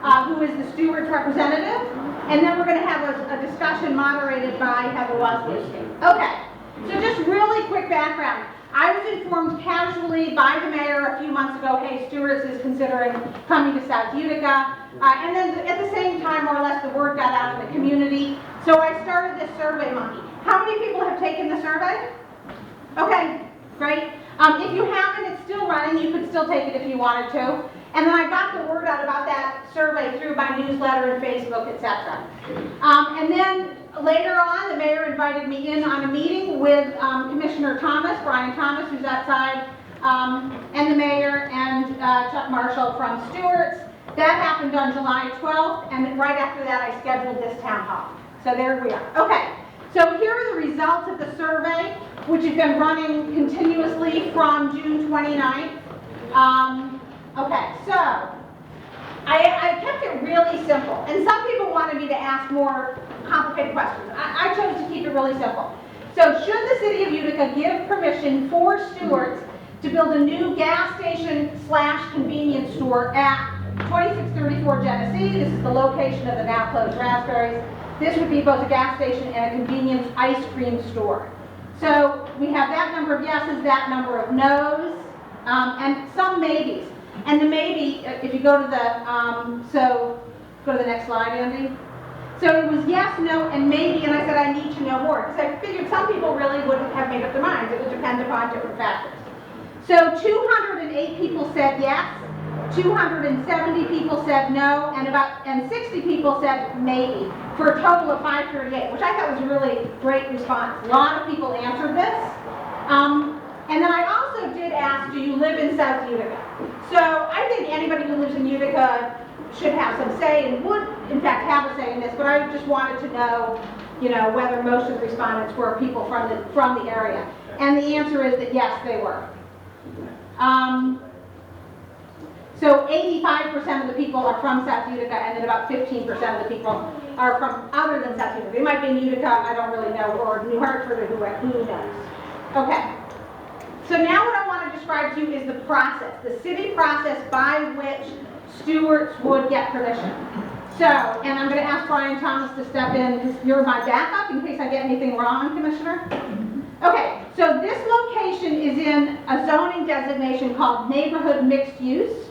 who is the Stewart's representative, and then we're going to have a discussion moderated by Heather Wasdowski. Okay, so just really quick background. I was informed casually by the mayor a few months ago, hey, Stewart's is considering coming to South Utica, and then at the same time, more or less, the word got out in the community, so I started this Survey Monkey. How many people have taken the survey? Okay, great. If you haven't, it's still running. You could still take it if you wanted to. And then I got the word out about that survey through my newsletter and Facebook, etc. And then later on, the mayor invited me in on a meeting with Commissioner Thomas, Brian Thomas, who's outside, and the mayor and Chuck Marshall from Stewart's. That happened on July 12th, and right after that, I scheduled this town hall. So there we are. Okay, so here are the results of the survey, which has been running continuously from June 29th. Okay, so I kept it really simple, and some people wanted me to ask more complicated questions. I chose to keep it really simple. So should the city of Utica give permission for Stewart's to build a new gas station / convenience store at 2634 Genesee? This is the location of the now closed Raspberries. This would be both a gas station and a convenience ice cream store. So we have that number of yeses, that number of no's, and some maybes. And the maybe, if you go to the, go to the next slide, Andy. So it was yes, no, and maybe, and I said I need to know more, because I figured some people really wouldn't have made up their minds. It would depend upon different factors. So 208 people said yes, 270 people said no, and 60 people said maybe, for a total of 538, which I thought was a really great response. A lot of people answered this. And then I also did ask, do you live in South Utica? So I think anybody who lives in Utica should have some say and would, in fact, have a say in this, but I just wanted to know, whether most of the respondents were people from the area. And the answer is that yes, they were. So 85% of the people are from South Utica, and then about 15% of the people are from other than South Utica. They might be in Utica, I don't really know, or New Hartford, or who knows. Okay. So now what I want to describe to you is the process, the city process by which Stewart's would get permission. So, and I'm going to ask Brian Thomas to step in, because you're my backup in case I get anything wrong, Commissioner. Okay, so this location is in a zoning designation called neighborhood mixed use.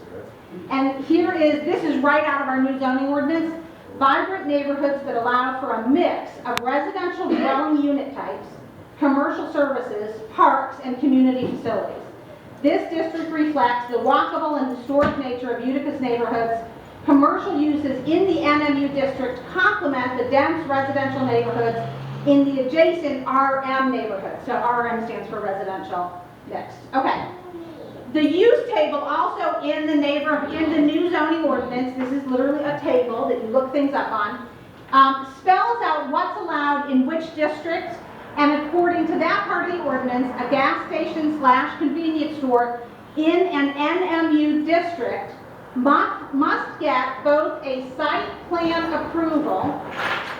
And this is right out of our new zoning ordinance, vibrant neighborhoods that allow for a mix of residential dwelling unit types, commercial services, parks, and community facilities. This district reflects the walkable and historic nature of Utica's neighborhoods. Commercial uses in the NMU district complement the dense residential neighborhoods in the adjacent RM neighborhoods. So RM stands for residential mixed. Okay. The use table also in the new zoning ordinance, this is literally a table that you look things up on, spells out what's allowed in which district. And according to that part of the ordinance, a gas station / convenience store in an NMU district must get both a site plan approval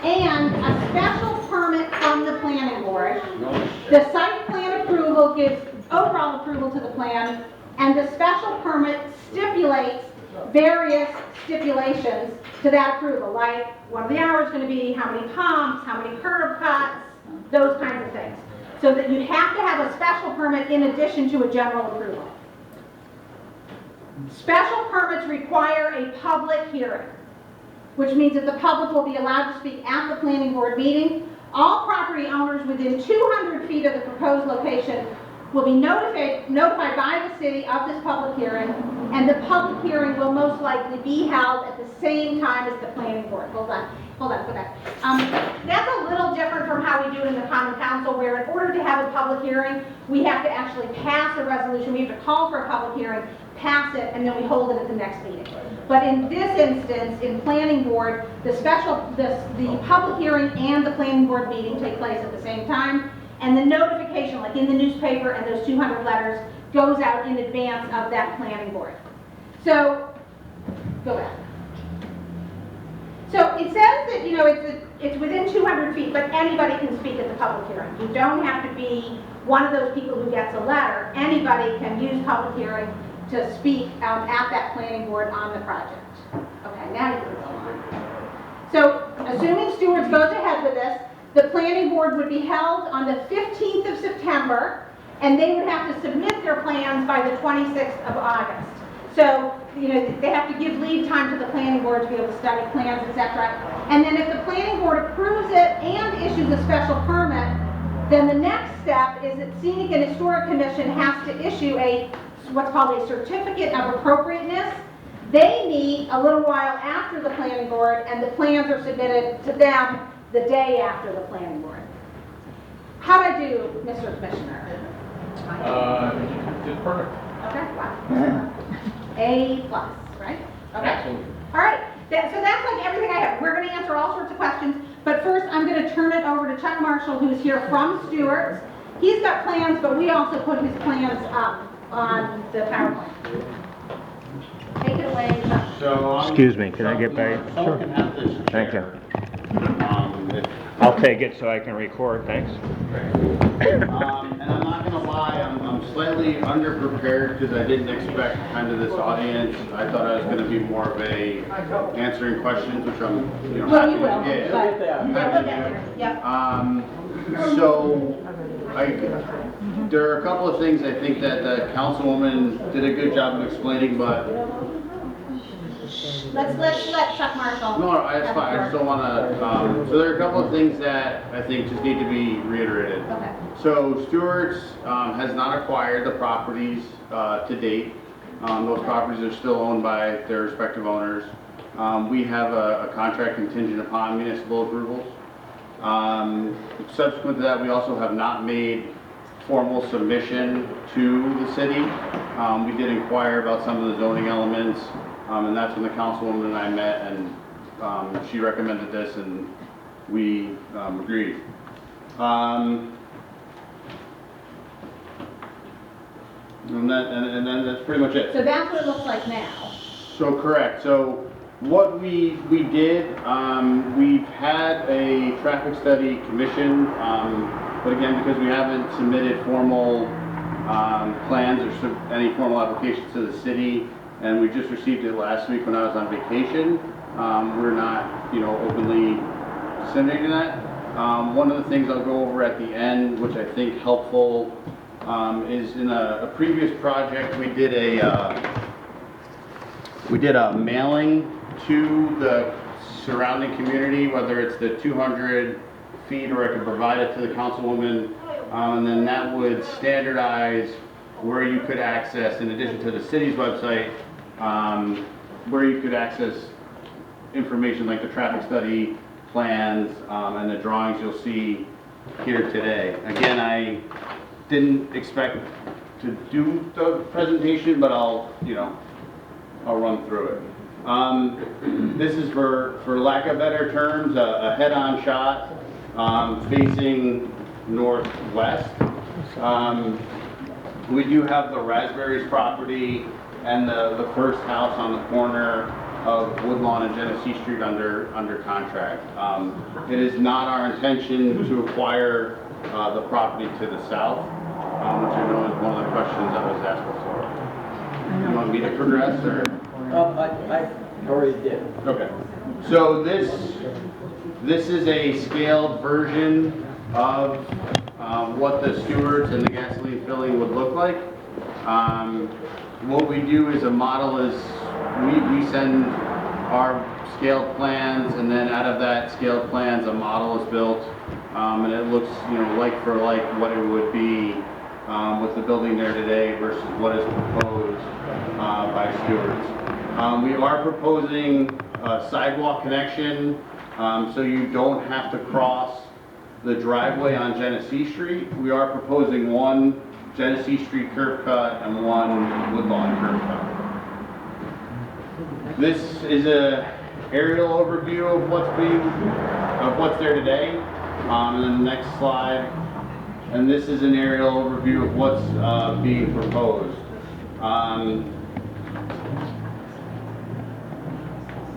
and a special permit from the planning board. The site plan approval gives overall approval to the plan, and the special permit stipulates various stipulations to that approval, like what are the hours going to be, how many pumps, how many curb cuts, those kinds of things. So that you have to have a special permit in addition to a general approval. Special permits require a public hearing, which means that the public will be allowed to speak at the planning board meeting. All property owners within 200 feet of the proposed location will be notified by the city of this public hearing, and the public hearing will most likely be held at the same time as the planning board. Hold on, go back. That's a little different from how we do it in the Common Council, where in order to have a public hearing, we have to actually pass a resolution. We have to call for a public hearing, pass it, and then we hold it at the next meeting. But in this instance, in planning board, the public hearing and the planning board meeting take place at the same time, and the notification, like in the newspaper and those 200 letters, goes out in advance of that planning board. So, go back. So it says that, it's within 200 feet, but anybody can speak at the public hearing. You don't have to be one of those people who gets a letter. Anybody can use public hearing to speak at that that planning board on the project. Okay, now you can go on. So, assuming Stewart's goes ahead with this, the planning board would be held on the 15th of September, and they would have to submit their plans by the 26th of August. So, you know, they have to give lead time to the planning board to be able to study plans, etc. And then if the planning board approves it and issues a special permit, then the next step is that Scenic and Historic Commission has to issue what's called a certificate of appropriateness. They meet a little while after the planning board, and the plans are submitted to them the day after the planning board. How'd I do, Mr. Commissioner? You did perfect. Okay, wow. A plus, right? Okay. Absolutely. All right, so that's like everything I have. We're going to answer all sorts of questions, but first I'm going to turn it over to Chuck Marshall, who's here from Stewart. He's got plans, but we also put his plans up on the PowerPoint. Take it away, Chuck. So, Excuse me, can I get back? Someone can have this chair. Thank you. If- I'll take it so I can record, thanks. and I'm not gonna lie, I'm slightly underprepared because I didn't expect kind of this audience. I thought I was gonna be more of a answering questions, which I'm, you know. Well, you will, happy to- but yeah, we'll happy get to do. there. Yep. So, there are a couple of things I think that the councilwoman did a good job of explaining, but Let's let Chuck Marshall. no, it's fine. I still want to. So there are a couple of things that I think just need to be reiterated. Okay. So Stewart's has not acquired the properties to date. Those properties are still owned by their respective owners. We have a contract contingent upon municipal approvals. Subsequent to that, we also have not made formal submission to the city. We did inquire about some of the zoning elements, and that's when the councilwoman and I met, and she recommended this, and we agreed. And then that's pretty much it. So that's what it looks like now. So correct. So what we did, we've had a traffic study commission, but again, because we haven't submitted formal plans or any formal applications to the city, and we just received it last week when I was on vacation, we're not, openly disseminating that. One of the things I'll go over at the end, which I think helpful, is in a previous project we did a mailing to the surrounding community, whether it's the 200 feet or I could provide it to the councilwoman, and then that would standardize where you could access, in addition to the city's website, where you could access information like the traffic study plans and the drawings you'll see here today. Again, I didn't expect to do the presentation, but I'll run through it. This is, for lack of better terms, a head-on shot facing northwest. We do have the Raspberries property and the first house on the corner of Woodlawn and Genesee Street under contract. It is not our intention to acquire the property to the south, which I know is one of the questions that was asked before. You want me to progress, or? I already did. Okay. So this is a scaled version of what the Stewart's and the gasoline filling would look like. What we do is a model is we send our scaled plans, and then out of that scaled plans a model is built, and it looks like for like what it would be with the building there today versus what is proposed by Stewart's. We are proposing a sidewalk connection, so you don't have to cross the driveway on Genesee Street. We are proposing one Genesee Street curb cut and one Woodlawn curb cut. This is a aerial overview of what's there today. And then the next slide, and this is an aerial overview of what's being proposed.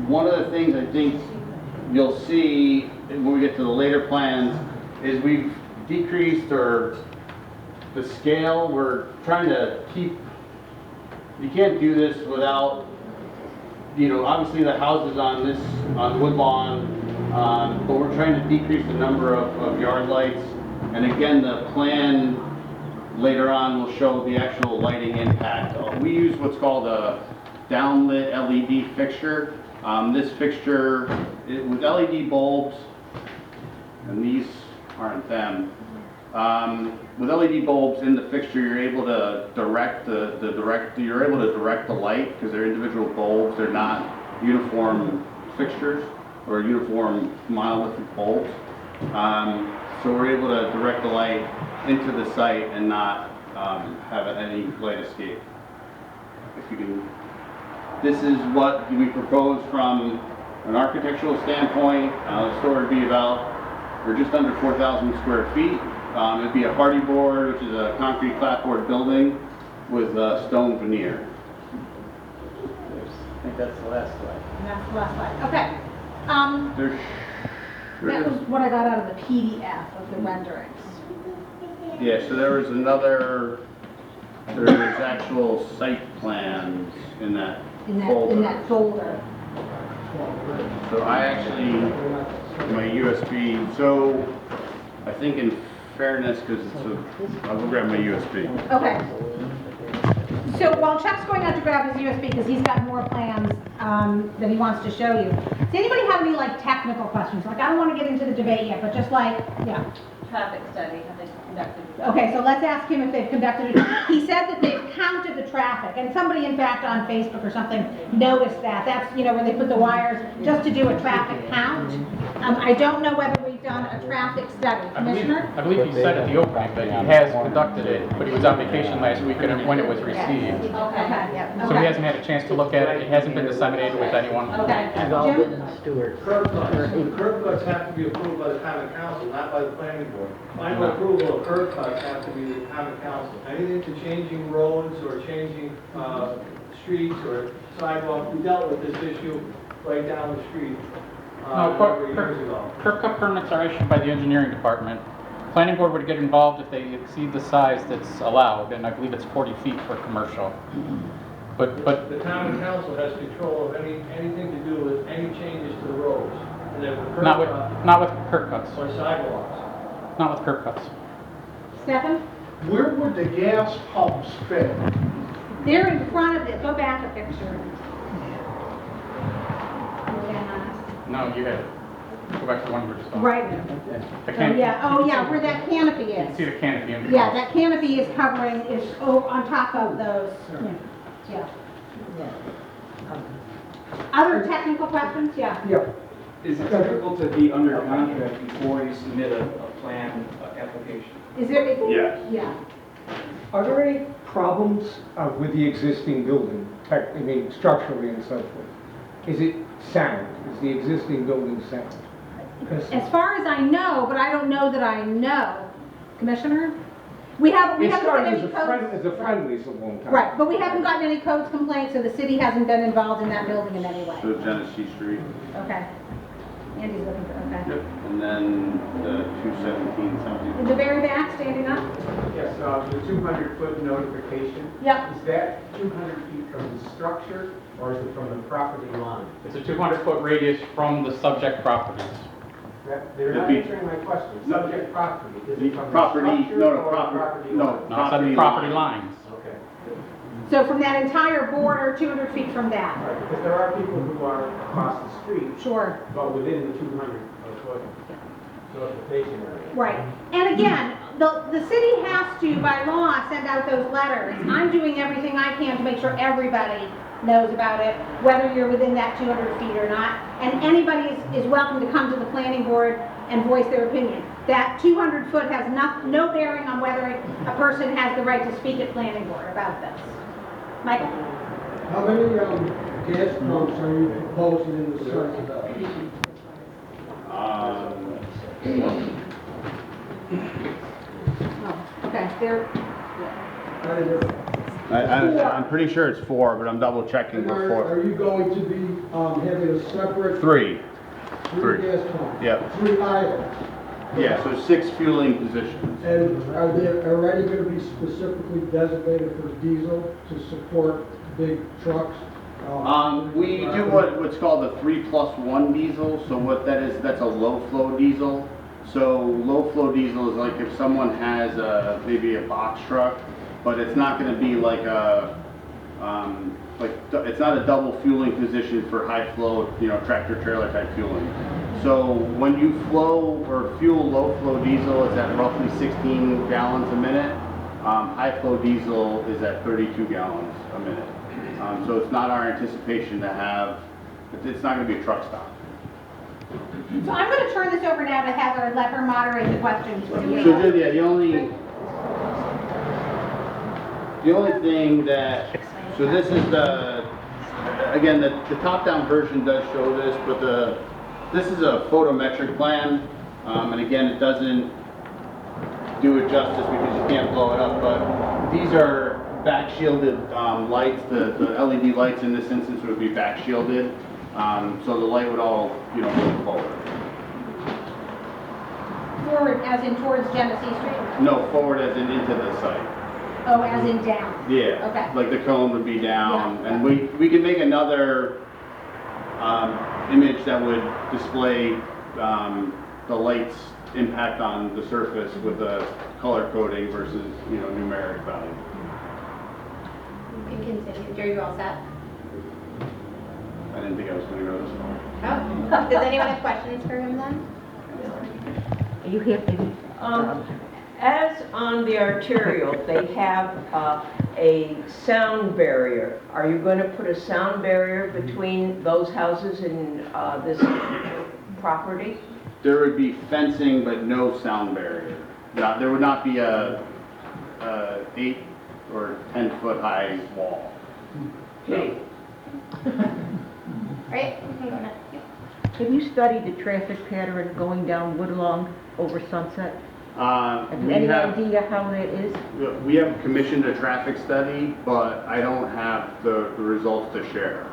One of the things I think you'll see when we get to the later plans is we've decreased the scale. We're trying to keep, you can't do this without you know, obviously the house is on Woodlawn, but we're trying to decrease the number of yard lights. And again, the plan later on will show the actual lighting impact. We use what's called a downlit LED fixture. This fixture, with LED bulbs, and these aren't them, with LED bulbs in the fixture, you're able to direct you're able to direct the light because they're individual bulbs. They're not uniform fixtures or uniform monolithic bulbs. So we're able to direct the light into the site and not have any light escape. If you can, this is what we propose from an architectural standpoint. The store would be about, we're just under 4,000 square feet. It'd be a hardy board, which is a concrete clapboard building with stone veneer. I think that's the last slide. And that's the last slide. Okay. There's, That was what I got out of the PDF of the renderings. yeah, so there was there's actual site plans in that folder. In that folder. So I actually, my USB, so I think in fairness, because I'll go grab my USB. Okay. So while Chuck's going out to grab his USB, because he's got more plans that he wants to show you, does anybody have any like technical questions? Like, I don't want to get into the debate yet, but just like, yeah. Traffic study, have they conducted? Okay, so let's ask him if they've conducted it. He said that they've counted the traffic, and somebody in fact on Facebook or something noticed that. That's, you know, where they put the wires just to do a traffic count. I don't know whether we've done a traffic study. Commissioner? I believe he said at the opening that he has conducted it, but he was on vacation last week and when it was received. Okay, yeah. So he hasn't had a chance to look at it. It hasn't been disseminated with anyone. Okay. I've all been Jim? in Stewart. Curb cuts have to be approved by the common council, not by the planning board. Final approval of curb cuts have to be the common council. Anything to changing roads or changing streets or sidewalks, we dealt with this issue right down the street No, a number of years ago. curb cut permits are issued by the engineering department. Planning board would get involved if they exceed the size that's allowed, and I believe it's 40 feet for commercial. But The common council has control of anything to do with any changes to the roads. And if the curb not with curb cuts. or sidewalks. Not with curb cuts. Stefan? Where would the gas pumps fit? They're in front of it. Go back a picture. No, you had it. Go back to the one you were just on. Right. The Oh, canopy. yeah, where that canopy You can see is. the canopy in the Yeah, house. that canopy is covering, is on top of those. Yeah. Other technical questions? Yeah. Yeah. Is it typical to be under contract before you submit a plan application? Is there? Yes. Yeah. Are there any problems with the existing building, I mean structurally and so forth? Is it sound? Is the existing building sound? As far as I know, but I don't know that I know. Commissioner? We haven't It gotten started any as a codes. friendlies a long time. Right, but we haven't gotten any codes complaints, so the city hasn't been involved in that building in any way. So Genesee Street. Okay. Andy's looking for, okay. Yep. And then the 217 something. In the very back, standing up? Yes, the 200-foot notification, Yep. is that 200 feet from the structure, or is it from the property line? It's a 200-foot radius from the subject properties. They're not The- answering my question. No. Subject property, is The it from the property, structure no, or property, property no, line? No, it's on the property lines. Okay. So from that entire border, 200 feet from that? All right, because there are people who are across the street, Sure. but within the 200-foot notification area. Right. And again, the city has to, by law, send out those letters. I'm doing everything I can to make sure everybody knows about it, whether you're within that 200 feet or not. And anybody is welcome to come to the planning board and voice their opinion. That 200 foot has no bearing on whether a person has the right to speak at planning board about this. Michael? How many gas pumps are you proposing in the site? Oh, okay. There. I'm pretty sure it's 4, but I'm double checking And before. are you going to be having a separate 3. three gas pumps? Yep. 3 idle? Yeah, so 6 fueling positions. And are they already going to be specifically designated for diesel to support big trucks? We do what's called a 3+1 diesel. So what that is, that's a low flow diesel. So low flow diesel is like if someone has maybe a box truck, but it's not going to be like a it's not a double fueling position for high flow, tractor trailer type fueling. So when you flow or fuel low flow diesel, it's at roughly 16 gallons a minute. High flow diesel is at 32 gallons a minute. So it's not our anticipation to have, it's not going to be a truck stop. So I'm going to turn this over now to Heather and let her moderate the questions. So yeah, the only thing that, so this is again, the top-down version does show this, but this is a photometric plan, and again, it doesn't do it justice because you can't blow it up, but these are back shielded lights. The LED lights in this instance would be back shielded, so the light would all, move forward. Forward as in towards Genesee Street? No, forward as in into the site. Oh, as in down? Yeah. Okay. Like the cone would be down, Yeah. and we could make another image that would display the light's impact on the surface with the color coding versus, numeric value. You can continue. Are you all set? I didn't think I was going to go this far. Oh. Does anyone have questions for him then? You have to, As on the arterial, they have a sound barrier. Are you going to put a sound barrier between those houses and this property? There would be fencing, but no sound barrier. There would not be a 8 or 10 foot high wall. Okay. Right? We can go next. have you studied the traffic pattern going down Woodlawn over Sunset? Have you any idea how that is? We have commissioned a traffic study, but I don't have the results to share.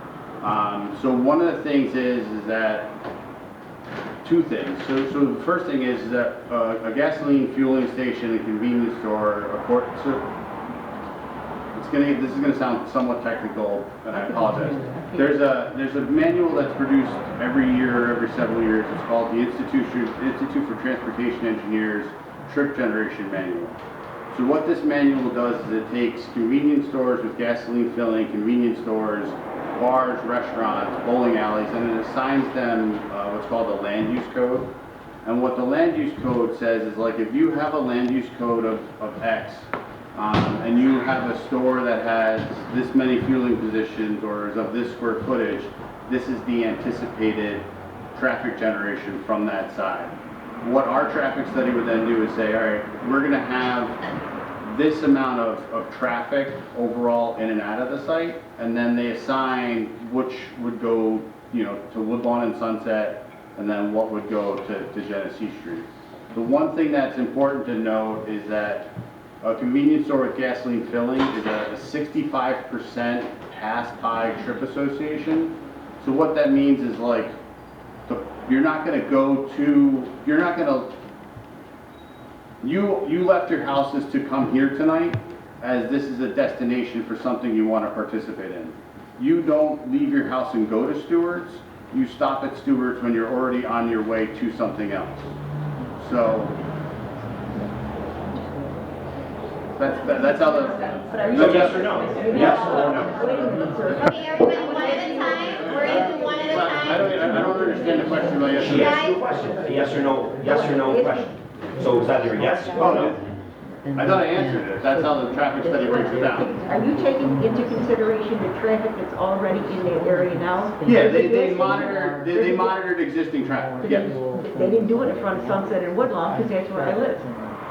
So one of the things is that two things. So the first thing is that a gasoline fueling station and convenience store, this is going to sound somewhat technical, and I apologize. There's a manual that's produced every year, every several years. It's called the Institute for Transportation Engineers Trip Generation Manual. So what this manual does is it takes convenience stores with gasoline filling, convenience stores, bars, restaurants, bowling alleys, and it assigns them what's called a land use code. And what the land use code says is, like, if you have a land use code of X, and you have a store that has this many fueling positions or is of this square footage, this is the anticipated traffic generation from that side. What our traffic study would then do is say, all right, we're going to have this amount of traffic overall in and out of the site, and then they assign which would go, to Woodlawn and Sunset, and then what would go to Genesee Street. The one thing that's important to note is that a convenience store with gasoline filling is a 65% pass-by trip association. So what that means is, like, you're not going to go to, you left your houses to come here tonight as this is a destination for something you want to participate in. You don't leave your house and go to Stewart's. You stop at Stewart's when you're already on your way to something else. So that's how the... So yes or no? Yes or no? Okay, everybody, one at a time. We're going to do one at a time. I don't understand the question about yes or She no. asked you a question, a yes or no question. So is that your yes or no? I thought I answered it. That's how the traffic study breaks it down. Are you taking into consideration the traffic that's already in that area now? Yeah, they monitored existing traffic, yes. They didn't do it in front of Sunset and Woodlawn, because that's where I live.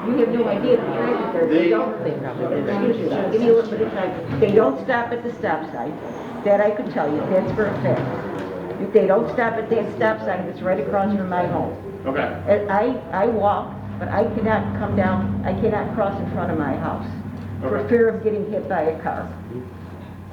You have no idea the traffic there. They don't, excuse me, I'll give you a little bit of time. They don't stop at the stop sign. That I could tell you, that's for a fact. If they don't stop at that stop sign, it's right across from my home. Okay. And I walk, but I cannot come down, I cannot cross in front of my house for Okay. fear of getting hit by a car.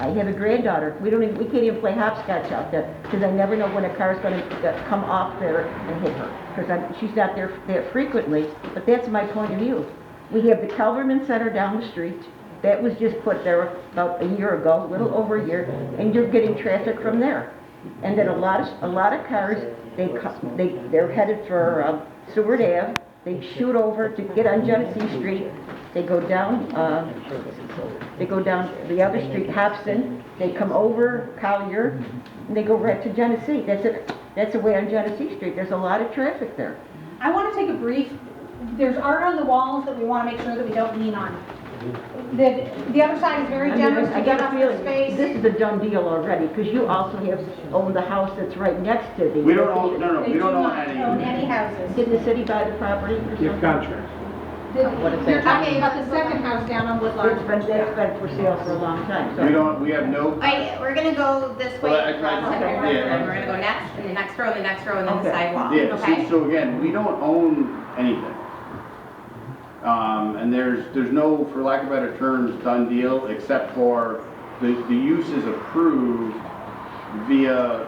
I have a granddaughter. We can't even play hopscotch out there because I never know when a car's going to come off there and hit her. Because she's not there that frequently, but that's my point of view. We have the Kelverman Center down the street, That was just put there about a year ago, a little over a year, and you're getting traffic from there. And then a lot of cars, they're headed for Stewart Ave, they shoot over to get on Genesee Street, they go down the other street, Hobson, they come over Collier, and they go right to Genesee. That's the way on Genesee Street. There's a lot of traffic there. I want to take a brief, there's art on the walls that we want to make sure that we don't lean on. The other side is very generous to I give got us a the feeling space. this is a done deal already, because you also have owned the house that's right next to the... We don't own, no, They we don't do own not own any. any houses. Did the city buy the property or something? Give contract. You're talking about the second house down on Woodlawn. That's been for sale for a long time, so... We have no. Wait, we're gonna go this way Well, across the room, yeah. and we're gonna go next, and the next row, and the next row, and then the Okay. sidewalk, Yeah, okay? so again, we don't own anything. And there's no, for lack of better terms, done deal, except for the use is approved via,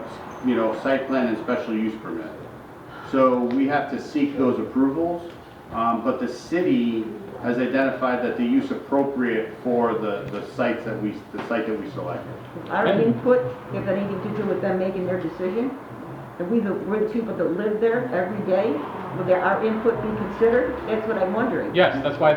site plan and special use permit. So we have to seek those approvals, but the city has identified that the use appropriate for the site that we selected. Our input have anything to do with them making their decision? Are we're the people that live there every day? Will our input be considered? That's what I'm wondering. Yes, that's why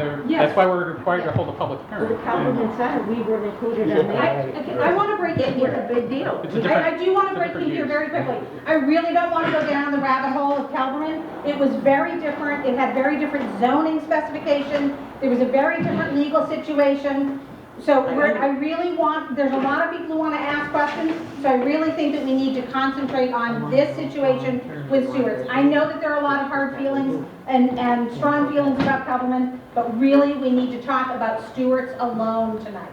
we're required to hold a public Well, the hearing. Councilman Center, we were included on that. I want to break in It was a here. big deal. It's a different- I do want to it's a break in different here use. very quickly. I really don't want to go down the rabbit hole of Calverman. It was very different. It had very different zoning specifications. There was a very different legal situation. So I really want, there's a lot of people who want to ask questions, so I really think that we need to concentrate on this situation with Stewart's. I know that there are a lot of hard feelings and strong feelings about Calverman, but really we need to talk about Stewart's alone tonight.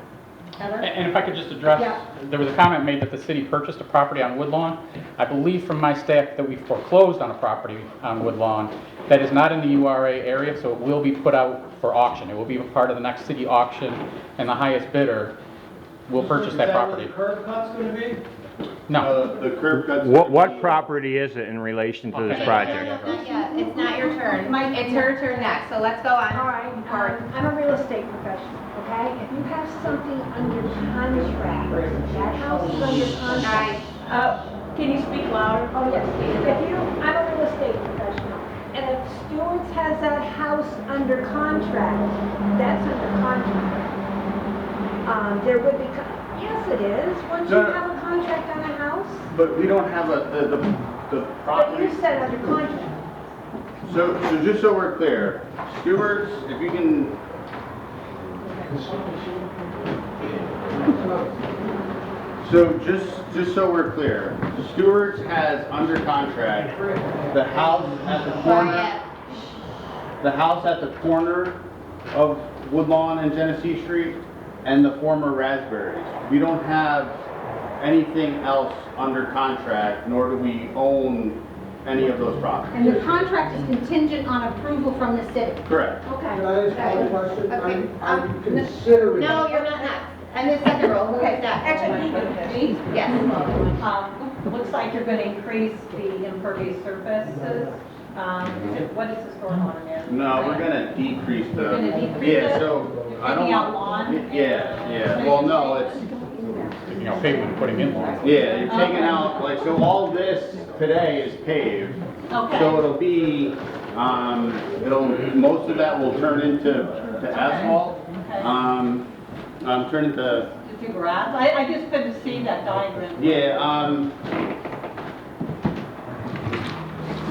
Heather? And if I could just address, Yeah. there was a comment made that the city purchased a property on Woodlawn. I believe from my staff that we foreclosed on a property on Woodlawn that is not in the URA area, so it will be put out for auction. It will be a part of the next city auction, and the highest bidder will purchase that property. Is that where the curb cut's gonna be? No. The curb cuts. What property is it in relation to this Okay. project? Not yet. It's not your turn. It's her turn next, so let's go on. All right, I'm a real estate professional, okay? If you have something under contract, that house is under contract. Can you speak louder? Oh, yes. I'm a real estate professional, and if Stewart's has that house under contract, that's under contract. There would be, yes, it is. Once you No, no. have a contract on a house, But we don't have the but property. you said under contract. So just so we're clear, Stewart's, if you can. So just so we're clear, Stewart's has under contract the house at the corner, the house at the corner of Woodlawn and Genesee Street and the former Raspberries. We don't have anything else under contract, nor do we own any of those properties. And the contract is contingent on approval from the city. Correct. Okay. Can I ask one question? Okay. Are you considering? No, you're not next. And the second row, who is that? Actually, Yes. Looks like you're gonna increase the impervious surfaces. What is the stormwater there? No, we're gonna decrease the. You're gonna decrease Yeah, it? so I don't Taking out want. lawn? Yeah, well, no, it's, Taking out pavement and putting in lawn. yeah, you're taking out, like, so all this today is paved. Okay. So it'll be, most of that will turn into asphalt. Turn into, Did you grass? I just couldn't see that diagram. yeah,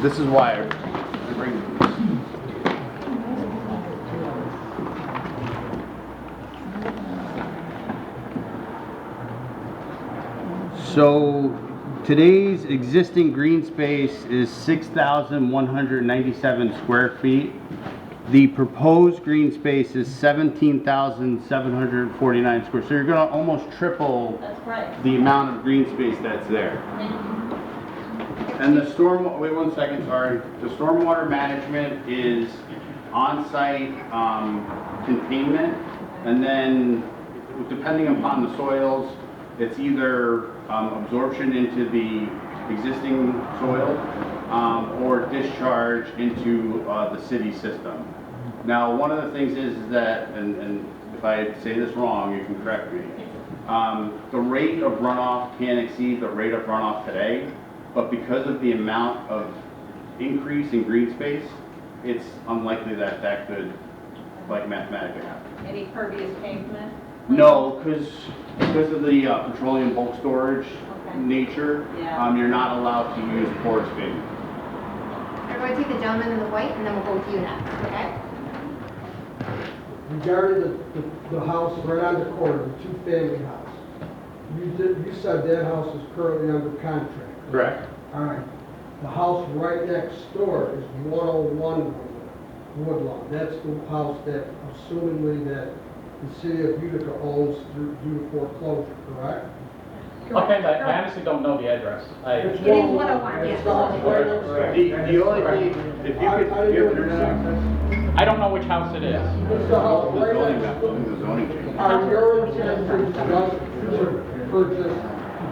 this is why I bring this. So today's existing green space is 6,197 square feet. The proposed green space is 17,749 square. So you're gonna almost triple That's right. the amount of green space that's there. And the wait 1 second, sorry. The stormwater management is on-site containment, and then depending upon the soils, it's either absorption into the existing soil or discharge into the city system. Now, one of the things is that, and if I say this wrong, you can correct me. The rate of runoff can exceed the rate of runoff today, but because of the amount of increase in green space, it's unlikely that that could, like, mathematically happen. Any pervious pavement? No, because of the petroleum bulk storage Okay. nature, Yeah. you're not allowed to use porous pavement. We're going to take the gentleman in the white, and then we'll go with you next, okay? Regarding the house right on the corner, the two-family house, you said that house is currently under contract. Correct. All right. The house right next door is 101 Woodlawn. That's the house that, assumingly that the city of Utica owns due to foreclosure, correct? Okay, I honestly don't know the address. It is 101, yes. It's the house right next door. The only thing, if you could give internet access. I don't know which house it is. It's the house The right zoning next map, door. the zoning change. Are your intentions to purchase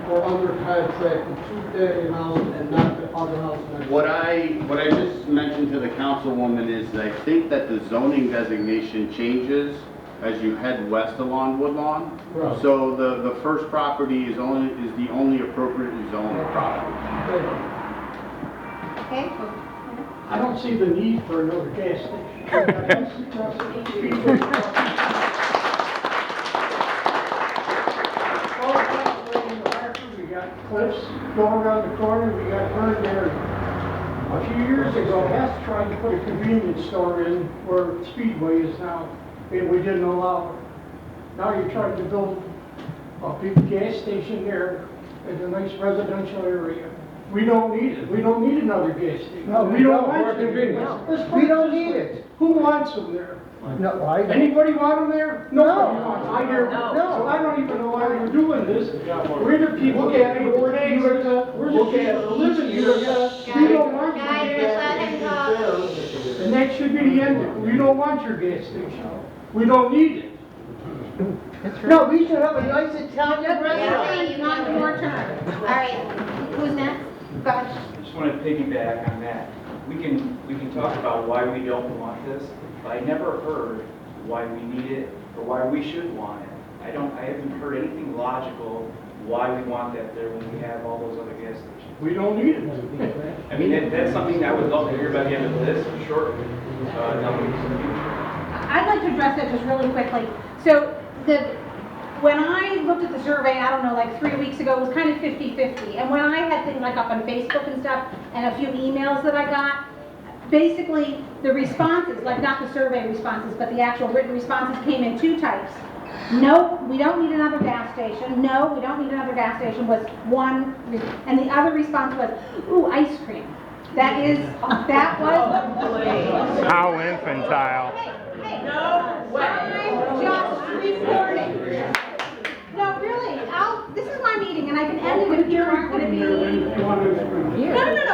for under contract the two-family house and not the other house next door? What I just mentioned to the councilwoman is that I think that the zoning designation changes as you head west along Woodlawn. Right. So the first property is the only appropriately zoned property. Okay? I don't see the need for another gas station. We got Cliffs going around the corner, we got Vern there. A few years ago, Hess tried to put a convenience store in where Speedway is now, and we didn't allow it. Now you're trying to build a big gas station there in a nice residential area. We don't need it. We don't need another gas station. No, we don't want it. convenience. Let's We put don't this need way. it. Who wants them there? No, I don't. Anybody want them there? Nobody wants them. I hear, No. so I don't even know why we're doing this. We're the people that pay the taxes. We're the people that live in Utica. We don't want your Guys, gas let him station talk. there. And that should be the end of it. We don't want your gas station. We don't need it. No, we should have a nice Italian Yeah, restaurant. not your turn. All right, who's next? Go ahead. I just want to piggyback on that. We can talk about why we don't want this, but I never heard why we need it or why we should want it. I haven't heard anything logical why we want that there when we have all those other gas stations. We don't need it. I mean, that's something I would love to hear by the end of this, for sure. Down in the future. I'd like to address that just really quickly. So when I looked at the survey, I don't know, like 3 weeks ago, it was kind of 50-50. And when I had things like up on Facebook and stuff, and a few emails that I got, basically the responses, like not the survey responses, but the actual written responses came in two types. No, we don't need another gas station. No, we don't need another gas station was one, and the other response was, ooh, ice cream. That was... How infantile. No way. I'm just reporting. No, really, this is my meeting and I can end it if you aren't going to be... No,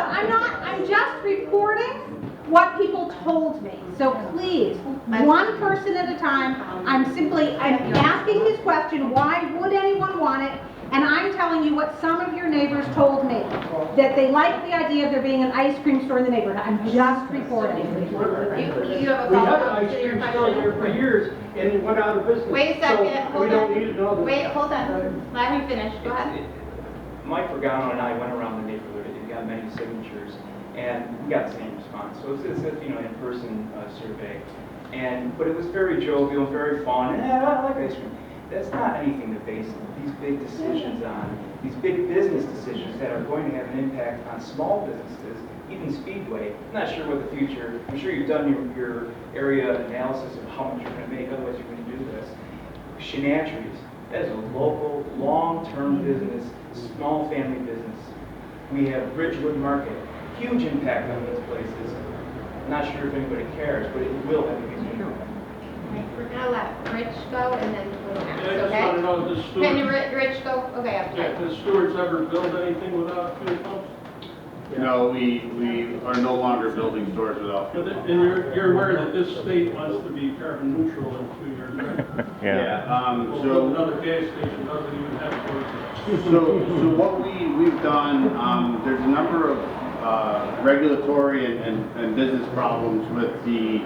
I'm not, I'm just reporting what people told me. So please, one person at a time, I'm asking this question, why would anyone want it? And I'm telling you what some of your neighbors told me, that they like the idea of there being an ice cream store in the neighborhood. I'm just reporting. You have a We had an follow-up ice to your cream store here question? for years, and it went out of business. Wait a second, So we hold don't on. need another. Wait, hold on. Let me finish. Go ahead. Mike Regano and I went around the neighborhood and got many signatures, and we got the same response. So it's a in-person survey, but it was very jovial, very fun. I like ice cream. That's not anything to base these big decisions on. These big business decisions that are going to have an impact on small businesses, even Speedway. I'm not sure what the future. I'm sure you've done your area analysis of how much you're going to make. Otherwise, you're going to do this. Shenanigans. That is a local, long-term business, small family business. We have Ridgewood Market, huge impact on these places. I'm not sure if anybody cares, but it will have a huge impact. We're gonna let Rich go and then we'll next, I just want to okay? know, does Can you, Stewart, Rich go? Okay, after that. does Stewart's ever build anything without fuel pumps? No, we are no longer building stores without fuel pumps. And you're aware that this state wants to be carbon neutral in 2 years, right? Yeah, So another gas station doesn't even have stores. So what we've done, there's a number of regulatory and business problems with the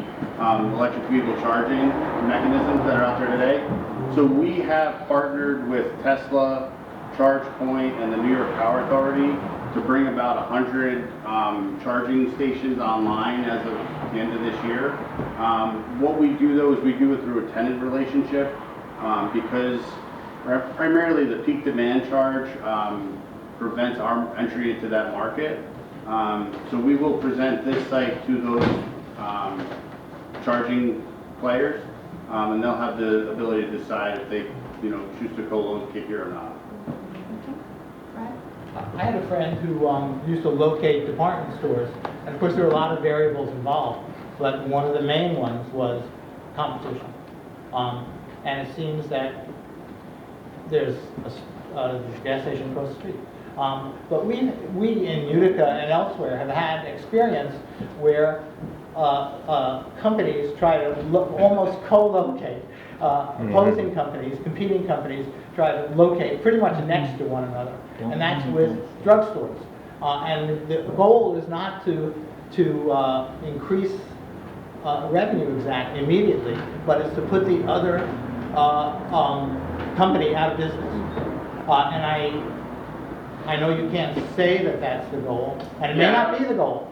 electric vehicle charging mechanisms that are out there today. So we have partnered with Tesla, ChargePoint, and the New York Power Authority to bring about 100 charging stations online as of the end of this year. What we do though is we do it through a tenant relationship because primarily the peak demand charge prevents our entry into that market. So we will present this site to those charging players, and they'll have the ability to decide if they, choose to co-locate here or not. I had a friend who used to locate department stores, and of course there were a lot of variables involved, but one of the main ones was competition. And it seems that there's a gas station across the street. But we in Utica and elsewhere have had experience where companies try to almost co-locate. Opposing companies, competing companies, try to locate pretty much next to one another, and that's with drugstores. And the goal is not to increase revenue immediately, but it's to put the other company out of business. And I know you can't say that that's the goal, and it may not be the goal.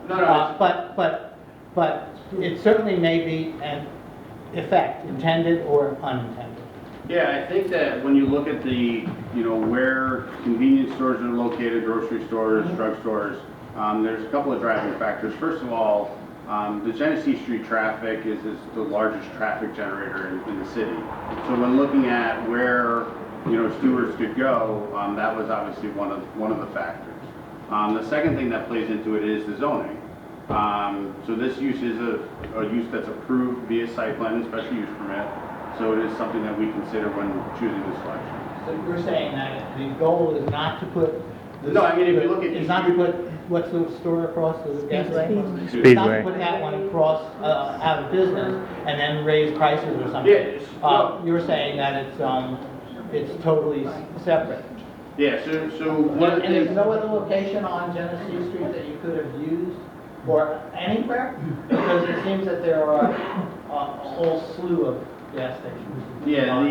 But it certainly may be an effect, intended or unintended. Yeah, I think that when you look at the, where convenience stores are located, grocery stores, drugstores, there's a couple of driving factors. First of all, the Genesee Street traffic is the largest traffic generator in the city. So when looking at where, Stewart's could go, that was obviously one of the factors. The second thing that plays into it is the zoning. So this use is a use that's approved via site plan and special use permit. So it is something that we consider when choosing the selection. So you're saying that the goal is not to put... No, I mean, if you look at... It's not to put, what's the store across the gas station? Speedway. Not to put that one across, out of business, and then raise prices or something. Yeah, you're saying that it's totally separate. Yeah, so one of the And there's things... no other location on Genesee Street that you could have used, or anywhere? Because it seems that there are a whole slew of gas stations. Yeah,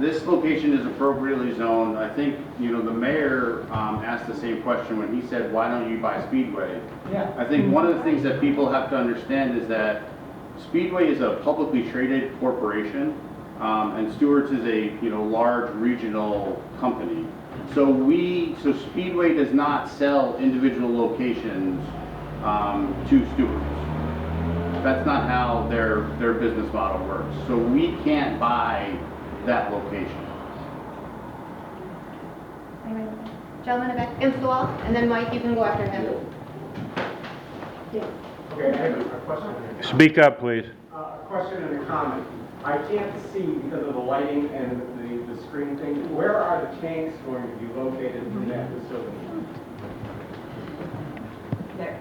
this location is appropriately zoned. I think, the mayor asked the same question when he said, why don't you buy Speedway? Yeah. I think one of the things that people have to understand is that Speedway is a publicly traded corporation, and Stewart's is a, large regional company. So Speedway does not sell individual locations to Stewart's. That's not how their business model works. So we can't buy that location. Gentleman against the wall, and then Mike, you can go after him. Okay, I have a question. Speak up, please. A question and a comment. I can't see because of the lighting and the screen thing. Where are the tanks going to be located in that facility? There.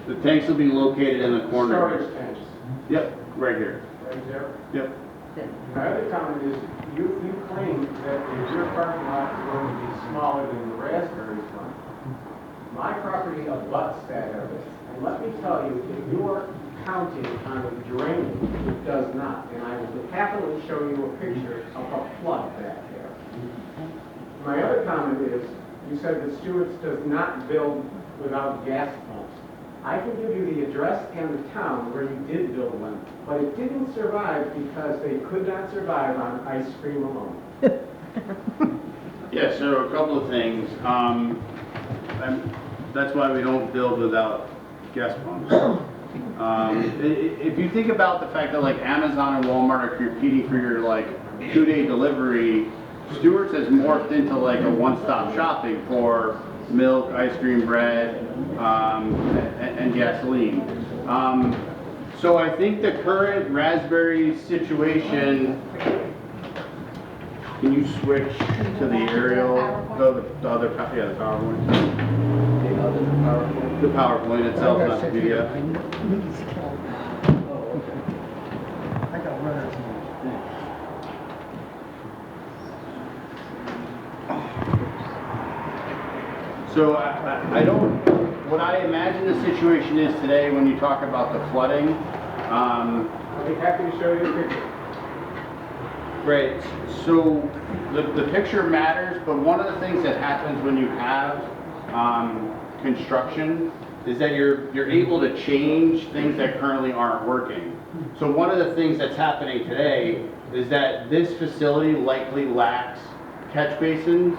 The tanks will be located in the corner. Storage tanks. Yep, right here. Right there? Yep. My other comment is, you claim that your parking lot is going to be smaller than the Raspberries one. My property abuts that area. And let me tell you, if you are counting on a drainage, it does not. And I will happily show you a picture of a flood back there. My other comment is, you said that Stewart's does not build without gas pumps. I can give you the address and the town where you did build one, but it didn't survive because they could not survive on ice cream alone. Yeah, so a couple of things. That's why we don't build without gas pumps. If you think about the fact that Amazon and Walmart are competing for your 2-day delivery, Stewart's has morphed into a one-stop shopping for milk, ice cream, bread, and gasoline. So I think the current Raspberry situation, can you switch to the aerial, the PowerPoint? The PowerPoint itself, not the PDF. So I don't, what I imagine the situation is today when you talk about the flooding, I'll be happy to show you a picture. right, so the picture matters, but one of the things that happens when you have construction is that you're able to change things that currently aren't working. So one of the things that's happening today is that this facility likely lacks catch basins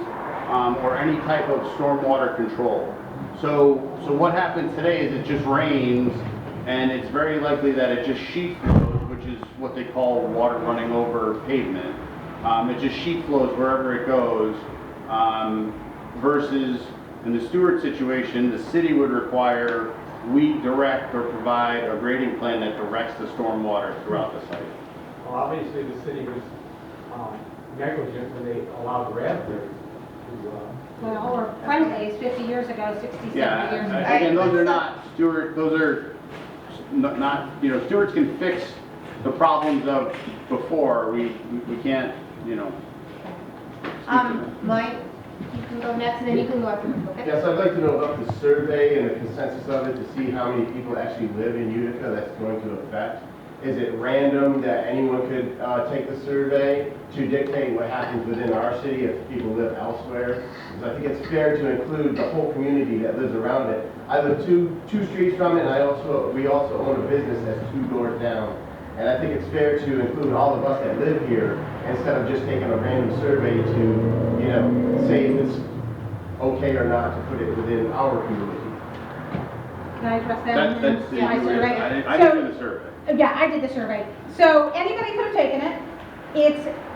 or any type of stormwater control. So what happens today is it just rains, and it's very likely that it just sheet flows, which is what they call water running over pavement. It just sheet flows wherever it goes, versus in the Stewart situation, the city would require we direct or provide a grading plan that directs the stormwater throughout the site. Well, obviously, the city was negligent when they allowed raspberries to, Well, or friendlies 50 years ago, 60, 70 years Yeah, ago. again, those are not Stewart, those are not, you know, Stewart's can fix the problems of before. We can't, you know. Mike, you can go next, and then you can go after me, okay? Yes, I'd like to know about the survey and the consensus of it to see how many people actually live in Utica that's going to affect. Is it random that anyone could take the survey to dictate what happens within our city if people live elsewhere? Because I think it's fair to include the whole community that lives around it. I live two streets from it, and we also own a business that's 2 doors down. And I think it's fair to include all of us that live here instead of just taking a random survey to, you know, say if it's okay or not to put it within our community. Can I address that? That's the, Yeah, I surveyed it. I didn't do the survey. Yeah, I did the survey. So anybody could have taken it.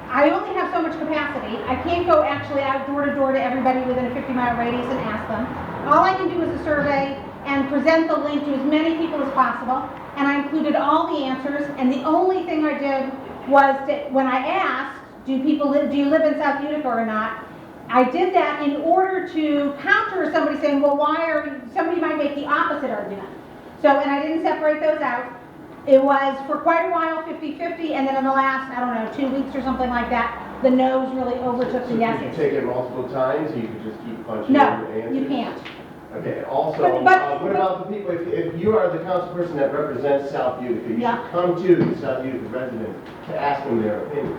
I only have so much capacity. I can't go actually out door to door to everybody within a 50-mile radius and ask them. All I can do is a survey and present the link to as many people as possible. And I included all the answers. And the only thing I did was that when I asked, do you live in South Utica or not? I did that in order to counter somebody saying, well, somebody might make the opposite argument. So, and I didn't separate those out. It was for quite a while 50-50, and then in the last, I don't know, 2 weeks or something like that, the no's really overtook the yeses. Could you take it multiple times, or you could just keep punching No, in answers? you can't. Okay, also, But- what about the people, if you are the council person that represents South Utica, you Yeah. should come to the South Utica residents to ask them their opinion.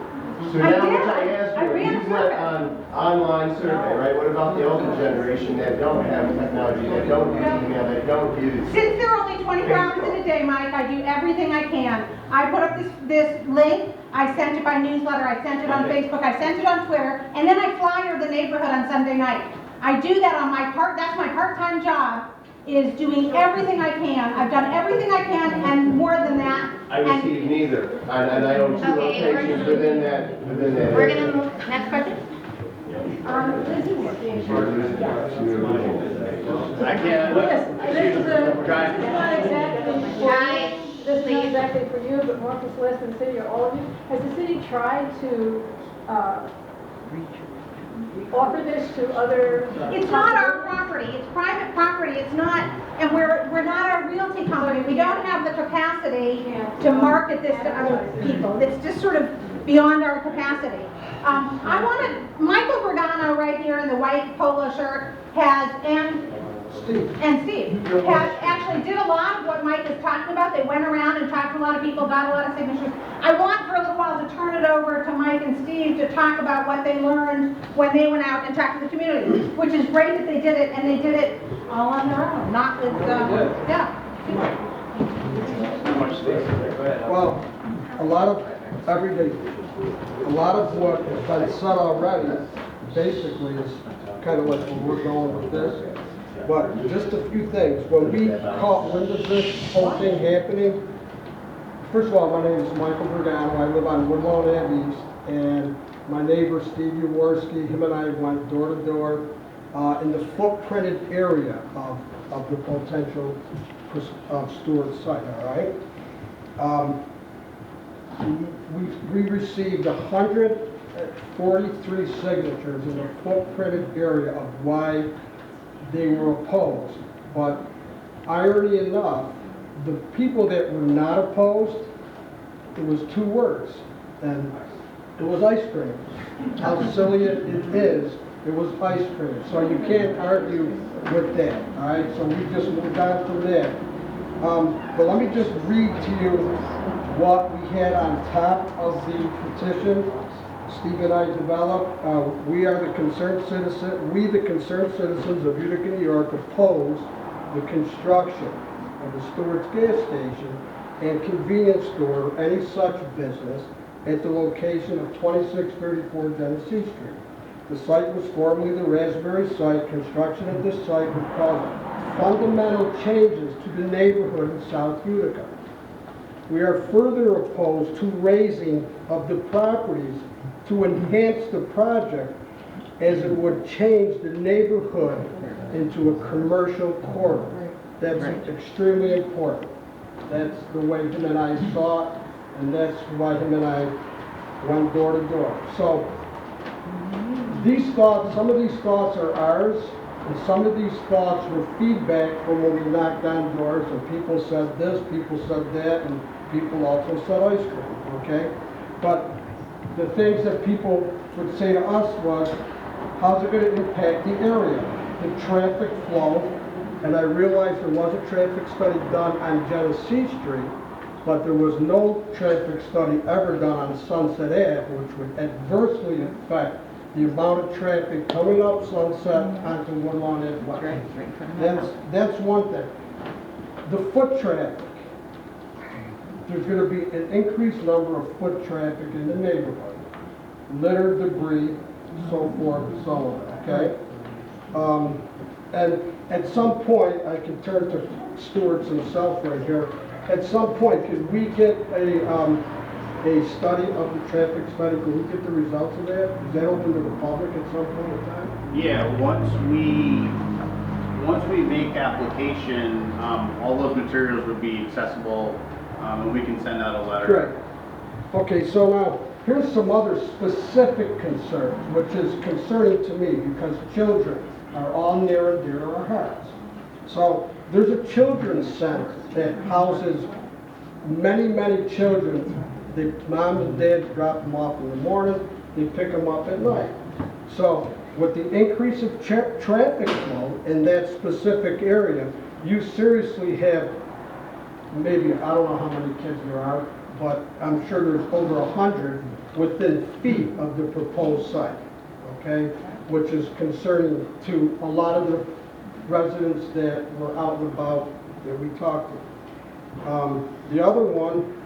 So I now did. what I asked I you, ran a you went survey. on online survey, right? What about the older generation that don't have technology, that don't use email, that don't use? Since there are only 24 hours in a day, Mike, I do everything I can. I put up this link, I sent it by newsletter, I sent it on Facebook, I sent it on Twitter, and then I flyer the neighborhood on Sunday night. I do that on my that's my part-time job, is doing everything I can. I've done everything I can and more than that. I received neither, and I own 2 Okay, locations within that. We're gonna move, next question? I can't. Yes, this is a, Guys. it's not exactly for Guys, you, this is not exactly for you, but more for Celeste and the city or all of you. Has the city tried to, offer this to other? It's not our property, it's private property, it's not, and we're not a realty company. We don't have the capacity to market this to other people. It's just sort of beyond our capacity. I wanted, Michael Bergano right here in the white polo shirt and Steve has actually did a lot of what Mike is talking about. They went around and talked to a lot of people, got a lot of signatures. I want for a little while to turn it over to Mike and Steve to talk about what they learned when they went out and talked to the community, which is great that they did it, and they did it all on their own, not with, yeah. Well, a lot of what has been said already basically is kind of like where we're going with this. But just a few things. When does this whole thing happening? First of all, my name is Michael Bergano. I live on Woodlawn Ave East, and my neighbor Steve Jaworski, him and I went door to door in the footprinted area of the potential Stewart site. All right. We received 143 signatures in the footprinted area of why they were opposed. But irony enough, the people that were not opposed, it was 2 words, and it was ice cream. How silly it is It was ice cream, so you can't argue with that, all right? So we just moved on from that. But let me just read to you what we had on top of the petition. Steve and I developed, we the concerned citizens of Utica, New York oppose the construction of the Stewart's gas station and convenience store or any such business at the location of 2634 Genesee Street. The site was formerly the Raspberry site. Construction of this site would cause fundamental changes to the neighborhood in South Utica. We are further opposed to raising of the properties to enhance the project as it would change the neighborhood into a commercial corridor. That's extremely important. That's the way him and I saw it, and that's why him and I went door to door. So these thoughts, some of these thoughts are ours, and some of these thoughts were feedback from when we knocked on doors, and people said this, people said that, and people also said ice cream, okay? But the things that people would say to us was, how's it going to impact the area, the traffic flow? And I realized there was a traffic study done on Genesee Street, but there was no traffic study ever done on Sunset Ave, which would adversely affect the amount of traffic coming up Sunset onto Woodlawn Ave. That's one thing. The foot traffic. There's going to be an increased number of foot traffic in the neighborhood. Litter, debris, so forth and so on, okay? And at some point, I can turn to Stewart's himself right here. At some point, could we get a study of the traffic study? Could we get the results of that? Is that open to the public at some point in time? Yeah, once we make application, all those materials would be accessible, and we can send out a letter. Correct. Okay, so now, here's some other specific concerns, which is concerning to me because children are all near and dear to our hearts. So there's a children's center that houses many, many children. The mom and dad drop them off in the morning, they pick them up at night. So with the increase of traffic flow in that specific area, you seriously have maybe, I don't know how many kids there are, but I'm sure there's over 100 within feet of the proposed site, okay? Which is concerning to a lot of the residents that were out and about that we talked to. The other one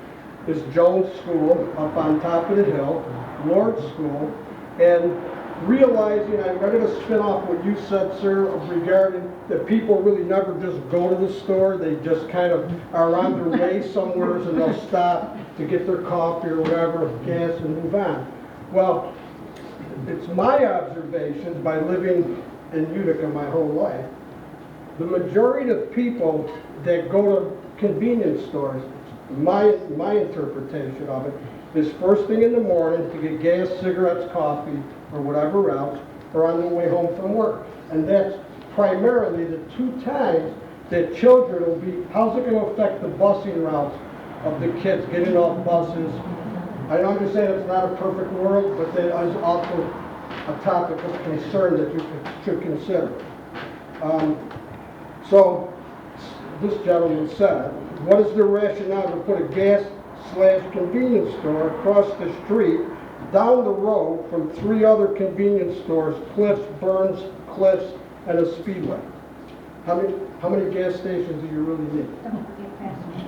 is Jones School up on top of the hill, Ward School, and realizing, I'm ready to spin off what you said, sir, regarding that people really never just go to the store, they just kind of are on their way somewhere and they'll stop to get their coffee or whatever, gas, and move on. Well, it's my observations by living in Utica my whole life, the majority of people that go to convenience stores, my interpretation of it, is first thing in the morning to get gas, cigarettes, coffee, or whatever else, or on their way home from work. And that's primarily the two times that children will be, how's it going to affect the busing routes of the kids getting off buses? I understand it's not a perfect world, but that is also a topic of concern that you should consider. So this gentleman said, what is the rationale to put a gas/convenience store across the street down the road from 3 other convenience stores, Cliffs, Burns, Cliffs, and a Speedway? How many gas stations do you really need?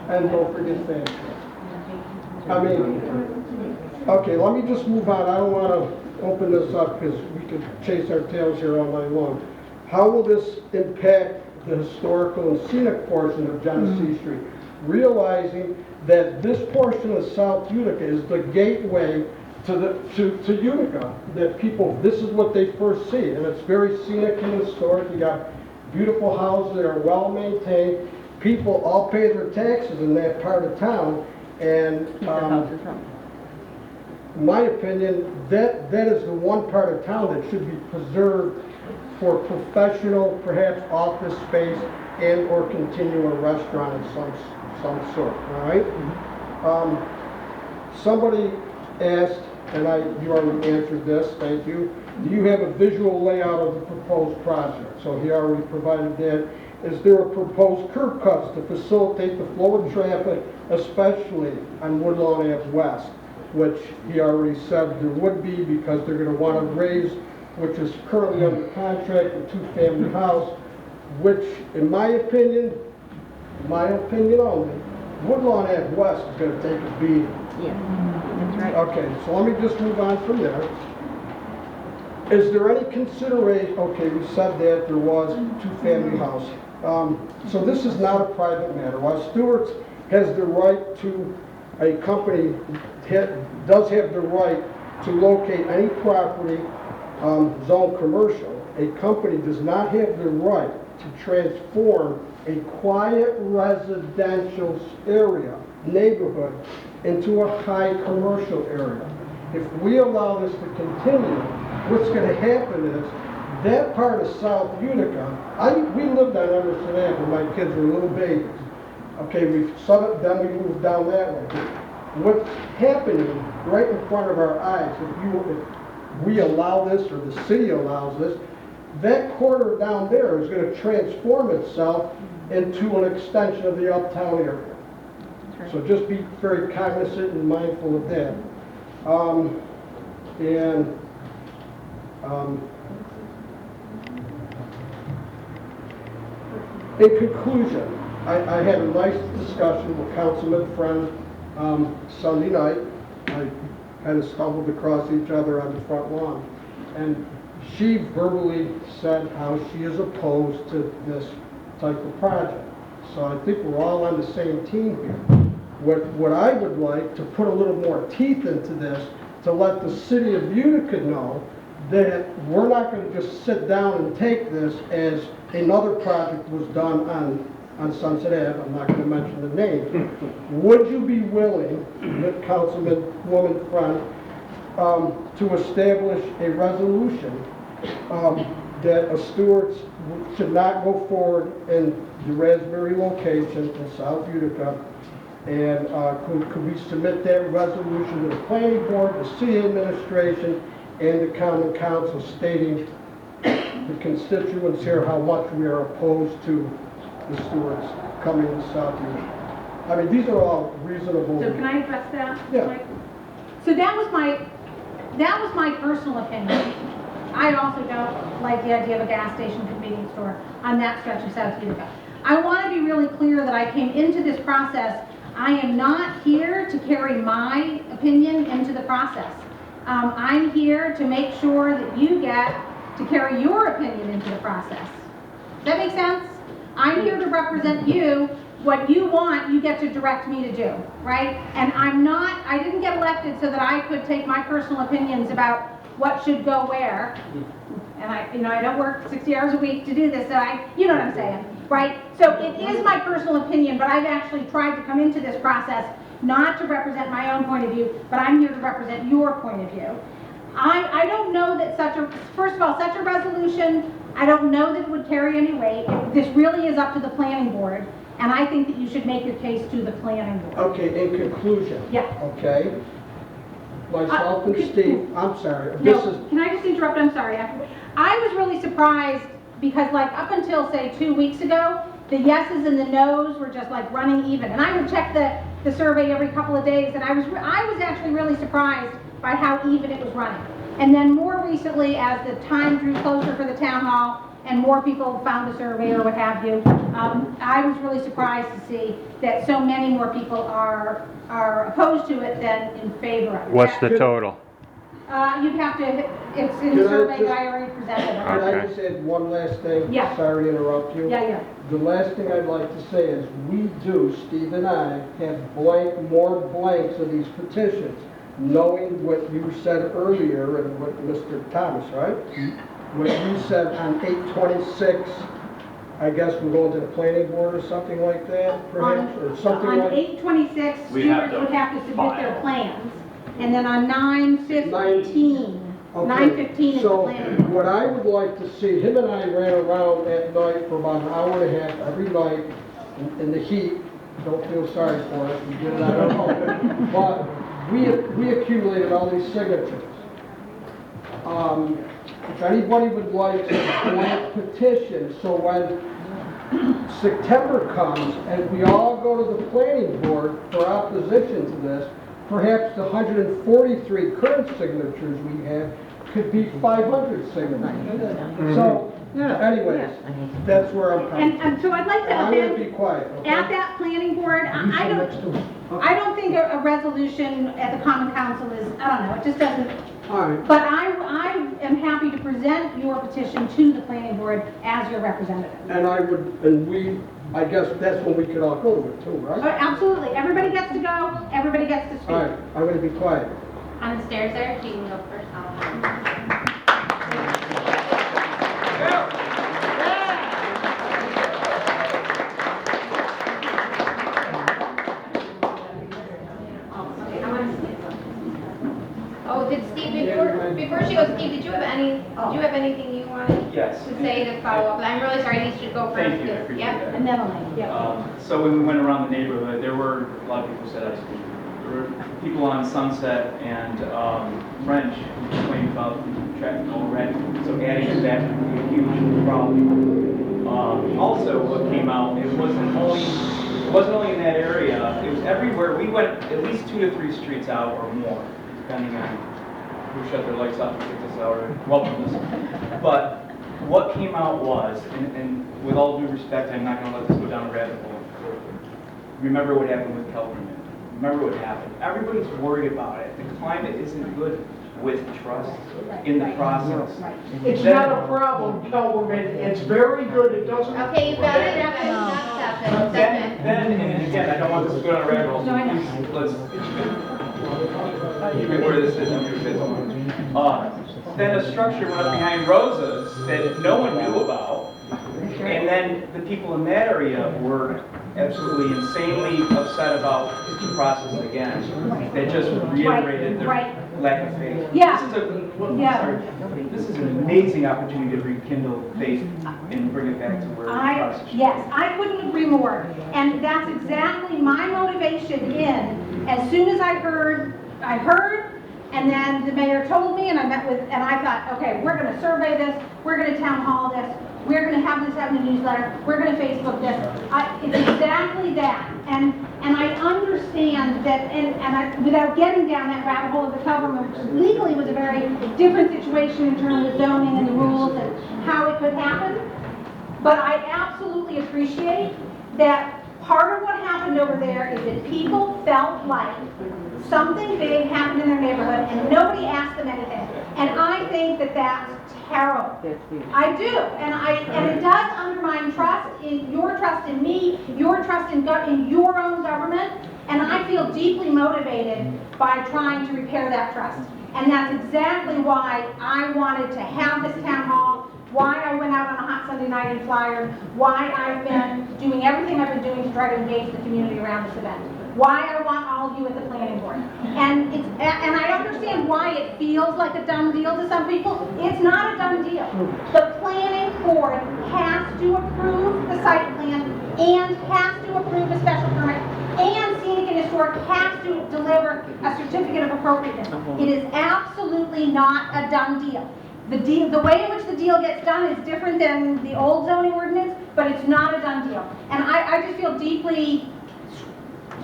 And don't forget fast food. I mean, okay, let me just move on. I don't want to open this up because we could chase our tails here all night long. How will this impact the historical and scenic portion of Genesee Street? Realizing that this portion of South Utica is the gateway to Utica, that people, this is what they first see, and it's very scenic and historic. You got beautiful houses that are well maintained. People all pay their taxes in that part of town, and in my opinion, that is the one part of town that should be preserved for professional, perhaps office space, and or continue a restaurant of some sort, all right? Somebody asked, and you already answered this, thank you. Do you have a visual layout of the proposed project? So he already provided that. Is there a proposed curb cuts to facilitate the flow of traffic, especially on Woodlawn Ave West? Which he already said there would be because they're gonna wanna raise, which is currently under contract, a two-family house, which, in my opinion only, Woodlawn Ave West is gonna take a beating. Yeah, that's right. Okay, so let me just move on from there. Is there any consideration, okay, we said that there was two-family house. So this is not a private matter. While Stewart's has the right to, a company does have the right to locate any property zoned commercial, a company does not have the right to transform a quiet residential area, neighborhood, into a high commercial area. If we allow this to continue, what's going to happen is that part of South Utica, we lived on Emerson Ave when my kids were little babies. Okay, then we moved down that way. What's happening right in front of our eyes, if we allow this or the city allows this, that corner down there is going to transform itself into an extension of the uptown area. So just be very cognizant and mindful of that. In conclusion, I had a nice discussion with Councilman Friend Sunday night. I kind of stumbled across each other on the front lawn. And she verbally said how she is opposed to this type of project. So I think we're all on the same team here. What I would like to put a little more teeth into this, to let the city of Utica know that we're not going to just sit down and take this as another project was done on Sunset Ave. I'm not going to mention the name. Would you be willing, Councilwoman Friend, to establish a resolution that a Stewart should not go forward in the Raspberry location in South Utica? And could we submit that resolution to the planning board, the city administration, and the common council, stating the constituents here how much we are opposed to the Stewarts coming to South Utica? I mean, these are all reasonable. So can I address that? Yeah. Mike? So that was my personal opinion. I also don't like the idea of a gas station convenience store on that stretch of South Utica. I want to be really clear that I came into this process. I am not here to carry my opinion into the process. I'm here to make sure that you get to carry your opinion into the process. Does that make sense? I'm here to represent you. What you want, you get to direct me to do, right? And I didn't get elected so that I could take my personal opinions about what should go where. And I don't work 60 hours a week to do this, so you know what I'm saying, right? So it is my personal opinion, but I've actually tried to come into this process not to represent my own point of view, but I'm here to represent your point of view. I don't know that first of all, such a resolution, I don't know that it would carry any weight. This really is up to the planning board, and I think that you should make your case to the planning board. Okay, in conclusion. Yeah. Okay. Myself and Steve, I'm sorry. Can I just interrupt? I'm sorry. I was really surprised because like up until say 2 weeks ago, the yeses and the nos were just like running even. And I would check the survey every couple of days, and I was actually really surprised by how even it was running. And then more recently, as the time drew closer for the town hall and more people found the survey or what have you, I was really surprised to see that so many more people are opposed to it than in favor of it. What's the total? You'd have to, it's in the survey that I already presented. Can I just add one last thing? Yeah. Sorry to interrupt you. Yeah. The last thing I'd like to say is we do, Steve and I, have more blanks of these petitions, knowing what you said earlier and what Mr. Thomas, right? What you said on 8/26, I guess we're going to the planning board or something like that, perhaps, or something like. On 8/26, Stewart would have to submit their plans, and then on 9/15, 9/15 is the So planning board. what I would like to see, him and I ran around at night for about an hour and a half every night in the heat. Don't feel sorry for us, we did it on our own. But we accumulated all these signatures. if anybody would like a blank petition, so when September comes and we all go to the planning board for opposition to this, perhaps the 143 current signatures we have could be 500 signatures. So, anyways, that's where I'm coming from. And so I'd like to I'm gonna amend, be quiet, okay? at that planning board, I don't think a resolution at the common council is, I don't know, it just doesn't. All right. But I am happy to present your petition to the planning board as your representative. And I guess that's when we could all go to it too, right? Absolutely, everybody gets to go, everybody gets to speak. All right, I'm gonna be quiet. On the stairs there, you can go first. Oh, did Steve, before she goes, Steve, did you have anything you wanted Yes. to say to follow up? I'm really sorry, you should go first. Thank you, I appreciate Yep. that. And then Elaine, yeah. So when we went around the neighborhood, there were, a lot of people said I speak. There were people on Sunset and French who complained about traffic already. So adding to that would be a huge problem. Also, what came out, it wasn't only in that area, it was everywhere. We went at least 2 to 3 streets out or more, depending on who shut their lights off and kicked us out or welcomed us. But what came out was, and with all due respect, I'm not going to let this go down a rabbit hole. Remember what happened with Kelvin. Remember what happened. Everybody's worried about it. The climate isn't good with trust in the process. It's not a problem, Kelvin, it's very good, it doesn't. Okay, you've got it, stop it. Then, and again, I don't want this to go down a rabbit hole. No, I know. Let's, even where this is, then a structure went up behind Rosa's that no one knew about. And then the people in that area were absolutely insanely upset about the process again. That just reiterated their lack of faith. Yeah. This is an amazing opportunity to rekindle faith and bring it back to where the process should be. Yes, I couldn't agree more. And that's exactly my motivation as soon as I heard, and then the mayor told me, and I met with, and I thought, okay, we're gonna survey this, we're gonna town hall this, we're gonna have this out in the newsletter, we're gonna Facebook this. It's exactly that. And I understand that, and without getting down that rabbit hole of the government, which legally was a very different situation in terms of zoning and the rules and how it could happen. But I absolutely appreciate that part of what happened over there is that people felt like something big happened in their neighborhood and nobody asked them anything. And I think that that's terrible. I do. And it does undermine trust in me, your trust in your own government. And I feel deeply motivated by trying to repair that trust. And that's exactly why I wanted to have this town hall, why I went out on a hot Sunday night and flyer, why I've been doing everything I've been doing to try to engage the community around this event, why I want all of you at the planning board. And I understand why it feels like a done deal to some people. It's not a done deal. The planning board has to approve the site plan and has to approve a special permit, and Scenic and Historic has to deliver a certificate of appropriateness. It is absolutely not a done deal. The way in which the deal gets done is different than the old zoning ordinance, but it's not a done deal. And I just feel deeply,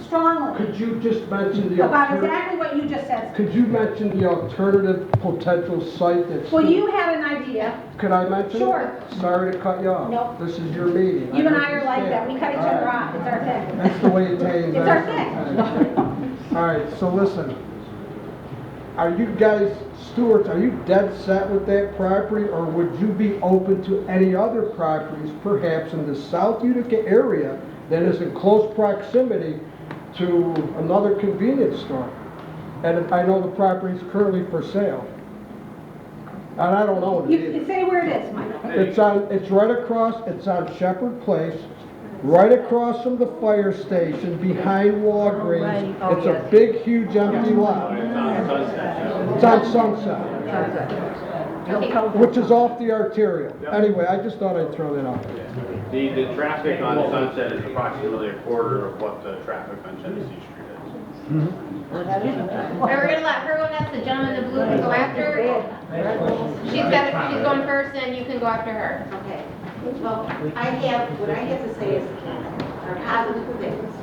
strongly Could you just mention the about alternative? exactly what you just said. Could you mention the alternative potential site that's? Well, you had an idea. Could I mention it? Sure. Sorry to cut you off. Nope. This is your meeting. You and I are like that. We cut each other off. It's our thing. That's the way it is. It's our thing. All right, so listen. Are you guys, Stewart, are you dead set with that property, or would you be open to any other properties, perhaps in the South Utica area, that is in close proximity to another convenience store? And I know the property is currently for sale. And I don't know what it You is. say where it is, Michael. It's right across, it's on Shepherd Place, right across from the fire station, behind Walgreens. It's a big, huge empty lot. It's on Sunset, which is off the arterial. Anyway, I just thought I'd throw that out there. The traffic on Sunset is approximately a quarter of what the traffic on Genesee Street is. We're gonna let her go next, the gentleman in the blue can go after her. She's going first, and you can go after her. Okay, well, what I have to say is, are positive things.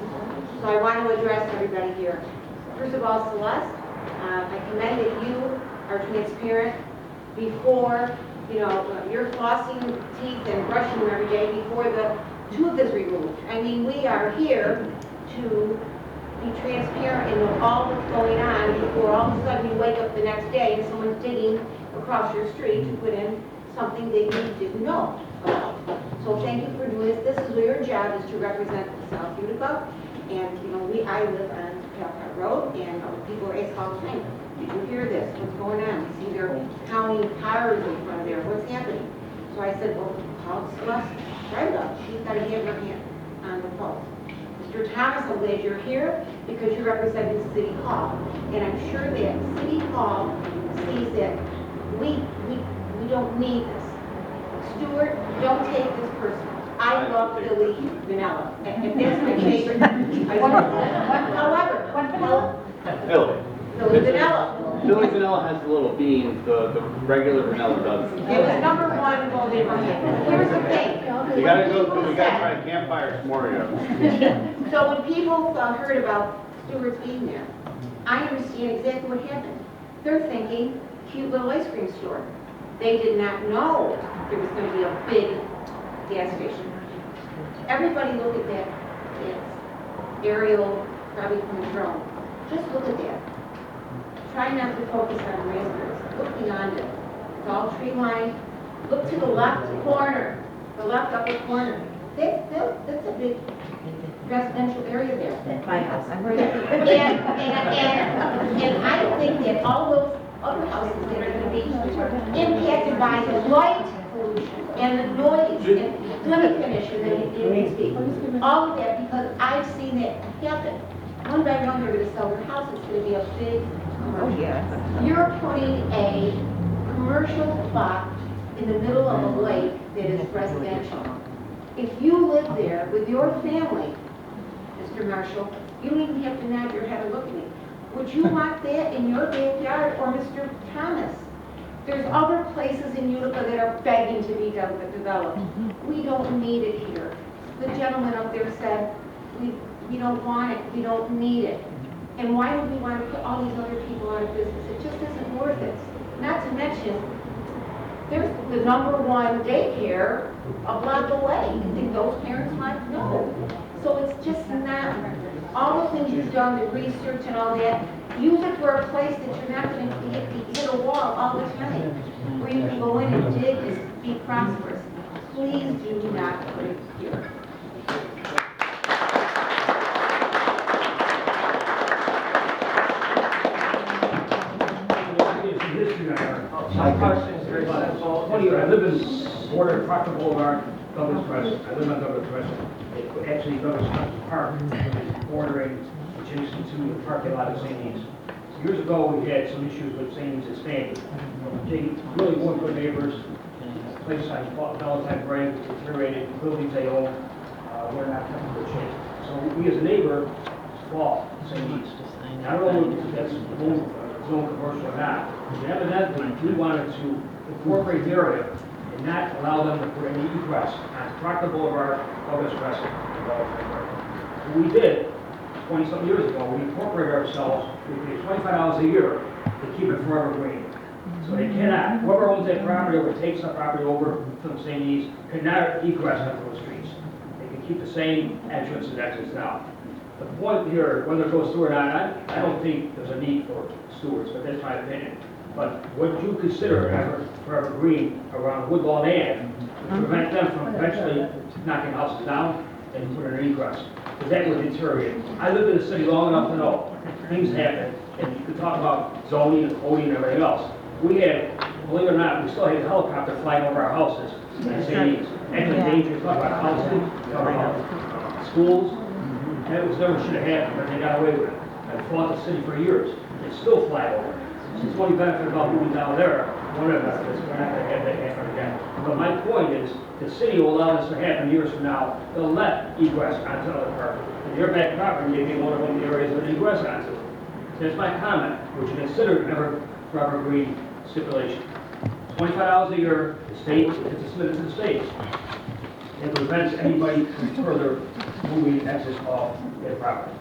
So I want to address everybody here. First of all, Celeste, I commend that you are transparent before, you're flossing teeth and brushing them every day before the tooth is removed. I mean, we are here to be transparent and know all that's going on before all of a sudden you wake up the next day and someone's digging across your street to put in something that you didn't know about. So thank you for doing this. This is your job, is to represent South Utica. And, I live on Hartford Road, and people ask all the time, did you hear this? What's going on? We see they're counting cars in front of there. What's happening? So I said, well, call Celeste Brenda. She's got to have her hand on the pulse. Mr. Thomas, I'm glad you're here because you're representing City Hall. And I'm sure that City Hall sees that we don't need this. Stewart, don't take this personal. I love Philly vanilla. And that's my favorite. However, what vanilla? Philly vanilla. Philly vanilla has the little beans, the regular vanilla doesn't. It was number one voted for me. Here's the thing. We gotta try campfire s'more. So when people heard about Stewart's being there, I understand exactly what happened. They're thinking cute little ice cream store. They did not know there was going to be a big gas station. Everybody look at that aerial, probably from the drone. Just look at that. Try not to focus on raspberries. Look beyond it. It's all tree lined. Look to the left corner, the left upper corner. That's a big residential area there. That's my house. I'm right And I think that all those other houses that are going to be impacted by the light pollution and the noise and let me finish and then you speak. All of that, because I've seen that happen. One by one, they're going to sell their house. It's going to be a big commercial. You're putting a commercial plot in the middle of a lake that is residential. If you live there with your family, Mr. Marshall, you don't even have to nod your head and look at me. Would you want that in your backyard, or Mr. Thomas? There's other places in Utica that are begging to be developed. We don't need it here. The gentleman up there said, we don't want it, we don't need it. And why would we want to put all these other people out of business? It just isn't worth it. Not to mention, there's the #1 daycare a block away. You think those parents might know? So it's just not, all the things you've done, the research and all that, use it for a place that you're not going to hit a wall all the time, where you can go in and dig and be prosperous. Please do not put it here. My question is very simple. 20 years, I live in border of Proctor Boulevard, Douglas Crescent. I live on Douglas Crescent. Actually, Douglas Crescent Park is bordering adjacent to the parking lot of St. E's. Years ago, we had some issues with St. E's expanding. They really weren't good neighbors. Place on Valentine Break, deteriorated, buildings they own, were not kept in good shape. So we as a neighbor fought St. E's. I don't know if that's zone commercial or not. But evidently, we wanted to incorporate the area and not allow them to put any egress on Proctor Boulevard, Douglas Crescent, and Valentine Break. What we did 20-some years ago, we incorporated ourselves, we paid $25 a year to keep it forever green. So they cannot, whoever owns that property or takes the property over from St. E's cannot egress onto those streets. They can keep the same entrance and exits now. The point here, whether it goes Stewart or not, I don't think there's a need for Stewart's, but that's my opinion. But would you consider forever green around Woodlawn Ave to prevent them from eventually knocking houses down and putting an egress? Because that would deteriorate. I lived in the city long enough to know things happen, and you could talk about zoning and coding and everything else. We had, believe it or not, we still had a helicopter flying over our houses in St. E's. Actually dangerous, talk about housing, talk about schools. And it was never should have happened, but they got away with it. I fought the city for years. They still fly over. Since one benefit about moving down there, one of the benefits, we're not gonna have that happen again. But my point is, the city will allow this to happen years from now, they'll let egress onto other property. And your back property may be one of the areas that egress onto. That's my comment, which is considered evergreen stipulation. $25 a year, the state, it's submitted to the state. It prevents anybody from further moving access off their property.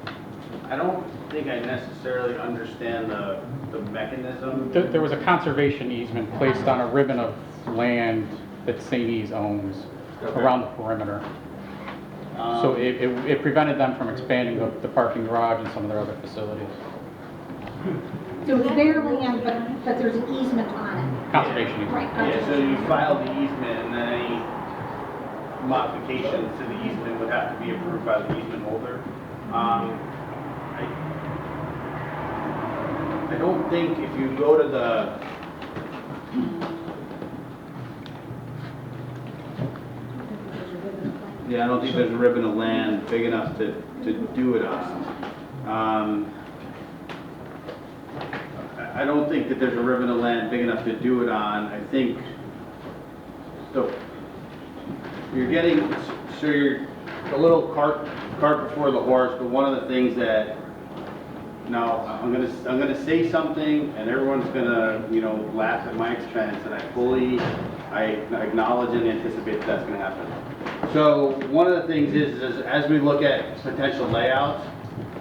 I don't think I necessarily understand the mechanism. There was a conservation easement placed on a ribbon of land that St. E's owns around the perimeter. So it prevented them from expanding the parking garage and some of their other facilities. So it's their land, but there's an easement on it. Conservation easement. Right. Yeah, so you file the easement and then any modifications to the easement would have to be approved by the easement holder. I don't think if you go to the I don't think there's a ribbon of land big enough to do it on. I don't think that there's a ribbon of land big enough to do it on. I think you're a little cart before the horse, but one of the things that I'm gonna say something and everyone's gonna, laugh at my expense, and I acknowledge and anticipate that's gonna happen. So one of the things is as we look at potential layouts,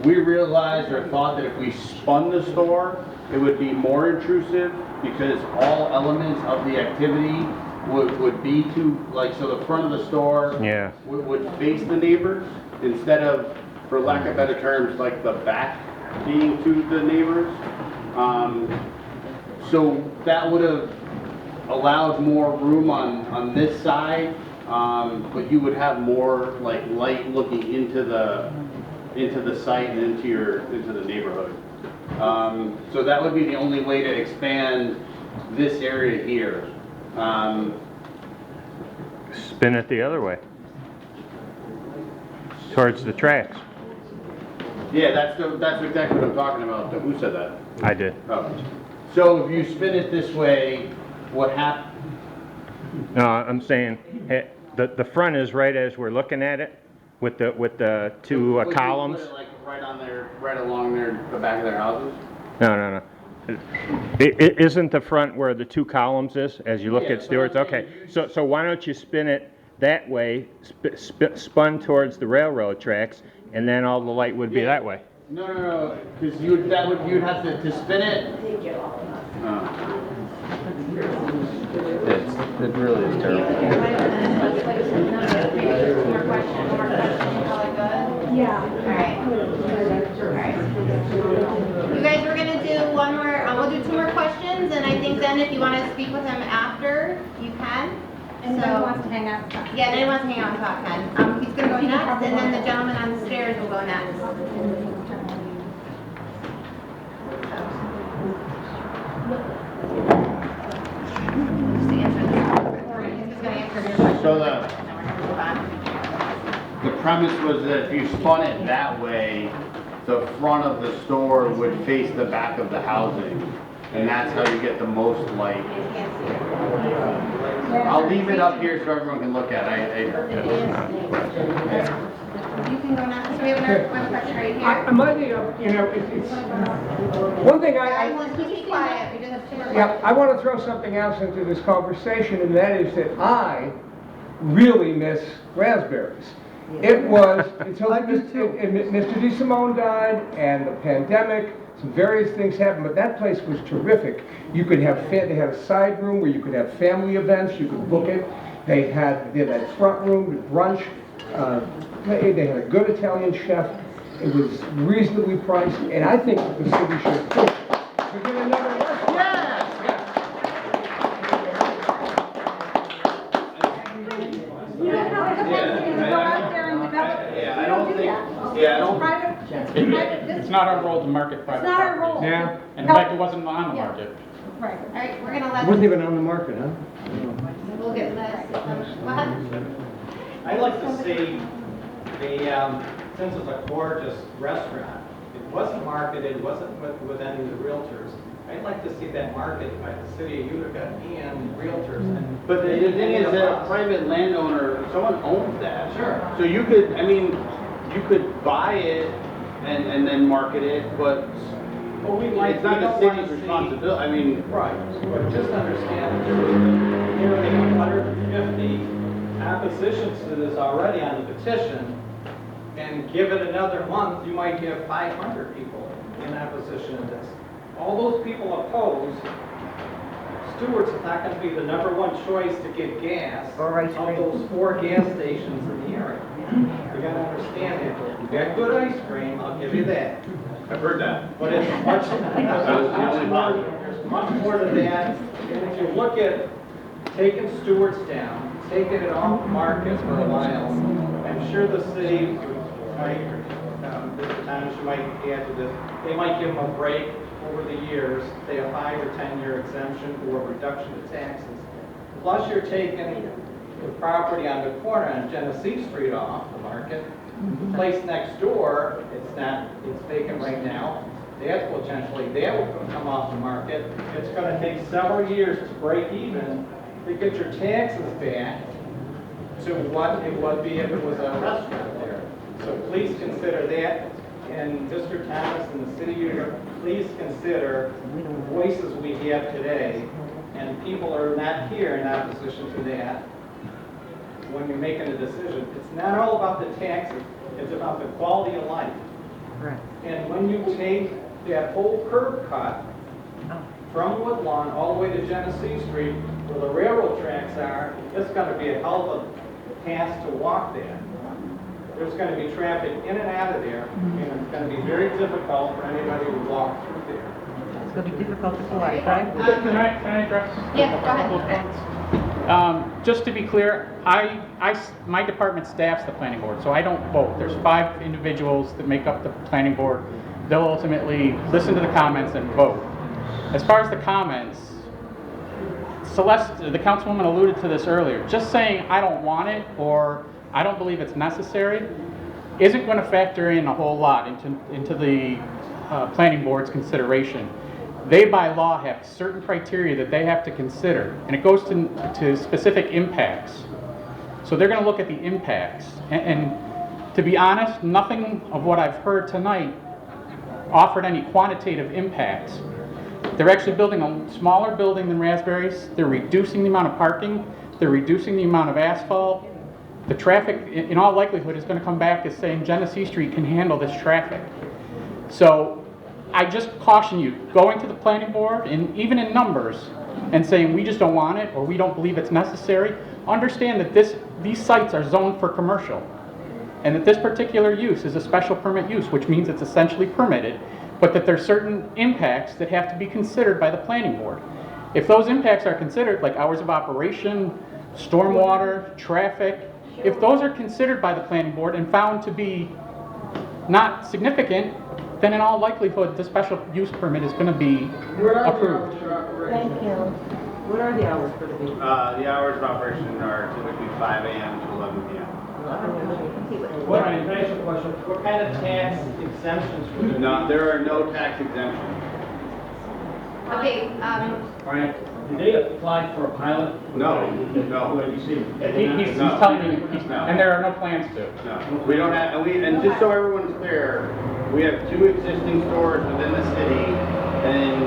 we realized or thought that if we spun the store, it would be more intrusive because all elements of the activity would be so the front of the store would face the neighbors instead of, for lack of better terms, like the back being to the neighbors. So that would have allowed more room on this side, but you would have more light looking into the site and into the neighborhood. So that would be the only way to expand this area here. Spin it the other way, towards the tracks. Yeah, that's exactly what I'm talking about. Who said that? I did. Oh. So if you spin it this way, what happens? No, I'm saying the front is right as we're looking at it, with the two columns. Put it right along the back of their houses. No. Isn't the front where the two columns is, as you look at Stewart's? Okay, so why don't you spin it that way, spun towards the railroad tracks, and then all the light would be that way. No, because you'd have to spin it. It really is terrible. Yeah. All right. You guys, we're gonna do one more, we'll do 2 more questions, and I think then if you want to speak with him after, you can. And then he wants to hang out. Yeah, then he wants to hang out and talk then. He's gonna go next, and then the gentleman on the stairs will go next. So the premise was that if you spun it that way, the front of the store would face the back of the housing, and that's how you get the most light. I'll leave it up here so everyone can look at it. You can go next. So we have another question right here. I might be, it's one thing Keep quiet. We just have 2 more questions. Yeah, I want to throw something else into this conversation, and that is that I really miss raspberries. It was until Mr. DeSimone died and the pandemic, some various things happened, but that place was terrific. You could have, they had a side room where you could have family events, you could book it. They had that front room with brunch. They had a good Italian chef. It was reasonably priced, and I think that the city should push to get another restaurant. You don't know what the best thing is, go out there and develop. I don't think. It's not our role to market private It's not our properties. role. Yeah. And in fact, it wasn't on the market. Right. All right, we're gonna let. It wasn't even on the market, huh? We'll get this. Go ahead. I'd like to see since it's a gorgeous restaurant, it wasn't marketed, it wasn't with any of the realtors. I'd like to see that market by the city of Utica and realtors and. But the thing is that a private landowner, someone owns that. Sure. So you could, I mean, you could buy it and then market it, but Well, it's not the city's responsibility, I mean. Right, but just understand that there was nearly 150 oppositions to this already on the petition, and give it another month, you might have 500 people in opposition to this. All those people opposed, Stewart's is not going to be the #1 choice to get gas of those 4 gas stations in the area. You got to understand that. You got good ice cream, I'll give you that. I've heard that. But it's much, there's much more to that. And if you look at taking Stewart's down, taking it off the market for a while, I'm sure the city might, Mr. Thomas, you might add to this, they might give them a break over the years, say a 5 or 10-year exemption or a reduction of taxes. Plus you're taking the property on the corner on Genesee Street off the market. The place next door, it's vacant right now. That will come off the market. It's gonna take several years to break even to get your taxes back to what it would be if it was a restaurant there. So please consider that. And Mr. Thomas and the city of Utica, please consider the voices we have today. And people are not here in opposition to that. When you're making a decision, it's not all about the taxes, it's about the quality of life. Right. And when you take that whole curb cut from Woodlawn all the way to Genesee Street, where the railroad tracks are, it's gonna be a hell of a path to walk there. There's gonna be traffic in and out of there, and it's gonna be very difficult for anybody to walk through there. It's going to be difficult to collect, right? Can I address? Yeah, go ahead. Just to be clear, my department staffs the planning board, so I don't vote. There's 5 individuals that make up the planning board. They'll ultimately listen to the comments and vote. As far as the comments, Celeste, the councilwoman alluded to this earlier. Just saying I don't want it or I don't believe it's necessary isn't going to factor in a whole lot into the planning board's consideration. They, by law, have certain criteria that they have to consider, and it goes to specific impacts. So they're going to look at the impacts. And to be honest, nothing of what I've heard tonight offered any quantitative impacts. They're actually building a smaller building than Raspberry's. They're reducing the amount of parking. They're reducing the amount of asphalt. The traffic, in all likelihood, is going to come back as saying Genesee Street can handle this traffic. So I just caution you, going to the planning board, and even in numbers, and saying we just don't want it or we don't believe it's necessary, understand that these sites are zoned for commercial, and that this particular use is a special permit use, which means it's essentially permitted, but that there's certain impacts that have to be considered by the planning board. If those impacts are considered, like hours of operation, stormwater, traffic, if those are considered by the planning board and found to be not significant, then in all likelihood, the special use permit is going to be approved. Thank you. What are the hours for the meeting? The hours of operation are typically 5 a.m. to 11 p.m. What, can I ask you a question? What kind of tax exemptions would there be? No, there are no tax exemptions. Okay, Brian, did they apply for a pilot? No. What did you see? He's telling me, and there are no plans to. No, we don't have, and just so everyone's clear, we have 2 existing stores within the city, and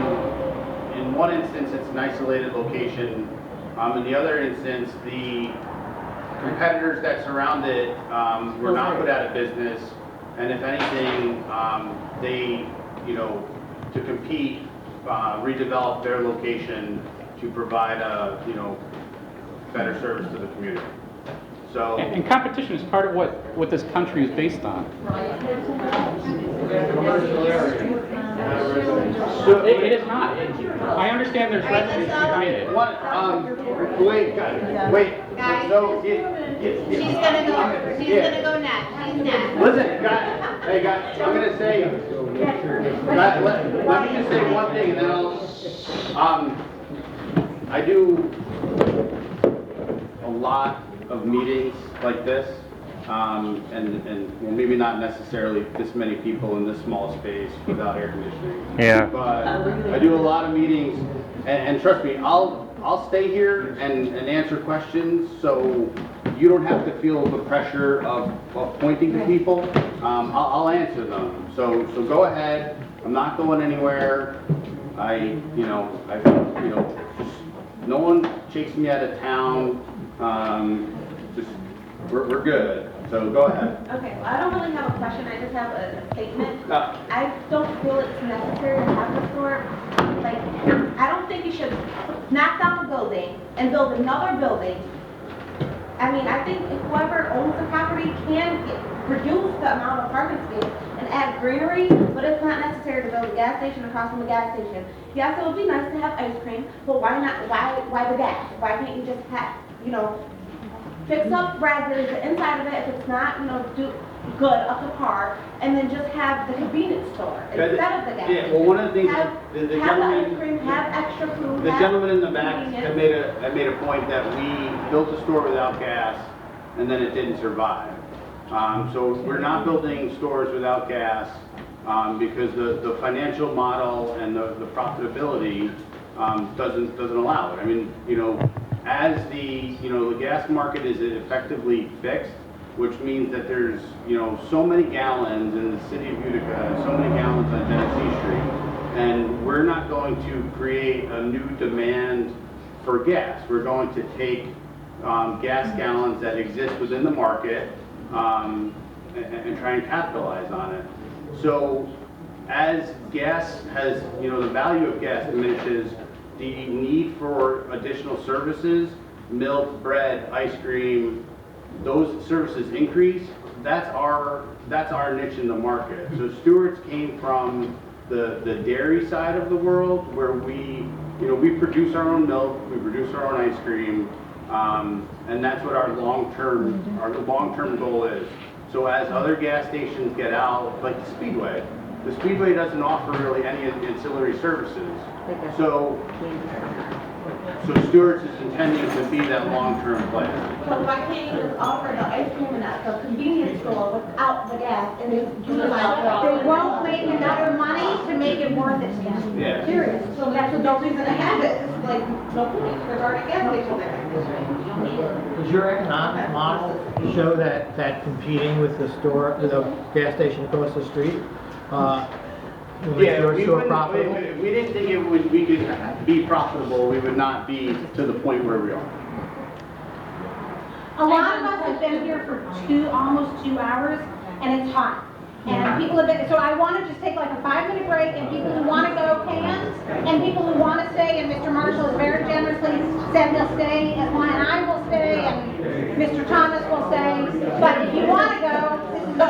in one instance, it's an isolated location. In the other instance, the competitors that surround it were not put out of business, and if anything, they, to compete, redeveloped their location to provide a, better service to the community. So, and competition is part of what this country is based on. Commercial area. It is not. I understand there's residents behind it. Wait. Guys, So, she's gonna go next. She's next. Listen, guys, I'm gonna say, let me just say one thing, and then I do a lot of meetings like this, and well, maybe not necessarily this many people in this small space without air conditioning. Yeah. But I do a lot of meetings, and trust me, I'll stay here and answer questions, so you don't have to feel the pressure of pointing to people. I'll answer them. So go ahead. I'm not going anywhere. Just no one chasing me out of town. Just we're good. So go ahead. Okay, well, I don't really have a question, I just have a statement. No. I don't feel it's necessary to have the store. Like, I don't think you should knock down a building and build another building. I mean, I think if whoever owns the property can reduce the amount of parking space and add greenery, but it's not necessary to build a gas station across from the gas station. Yes, it would be nice to have ice cream, but why not, why the gas? Why can't you just have, fix up Raspberries, the inside of it, if it's not, do good up to par, and then just have the convenience store instead of the gas. Yeah, well, one of the things, Have the the ice cream, have extra food. The have gentleman in the back convenience. had made a point that we built a store without gas, and then it didn't survive. So we're not building stores without gas, because the financial model and the profitability doesn't allow it. I mean, as the gas market is effectively fixed, which means that there's so many gallons in the city of Utica, so many gallons on Genesee Street, and we're not going to create a new demand for gas. We're going to take gas gallons that exist within the market and try and capitalize on it. So as gas has, the value of gas diminishes, the need for additional services, milk, bread, ice cream, those services increase. That's our niche in the market. So Stewart's came from the dairy side of the world, where we produce our own milk, we produce our own ice cream, and that's what our long-term goal is. So as other gas stations get out, like the Speedway doesn't offer really any ancillary services. So Stewart's is intending to be that long-term play. So why can't you just offer the ice cream and the convenience store without the gas and just utilize it? They won't make enough money to make it worth it. Yeah. Serious. So that's no reason to have it. It's like, no point, there's already a gas station there. Does your economic model show that competing with the store, the gas station across the street, will make your store profitable? If we didn't think we could be profitable, we would not be to the point where we are. A lot of us have been here for almost 2 hours, and it's hot. And people have been, so I want to just take like a 5-minute break, and people who want to go can, and people who want to stay, and Mr. Marshall has very generously said he'll stay, and I will stay, and Mr. Thomas will stay. But if you want to go, this is it,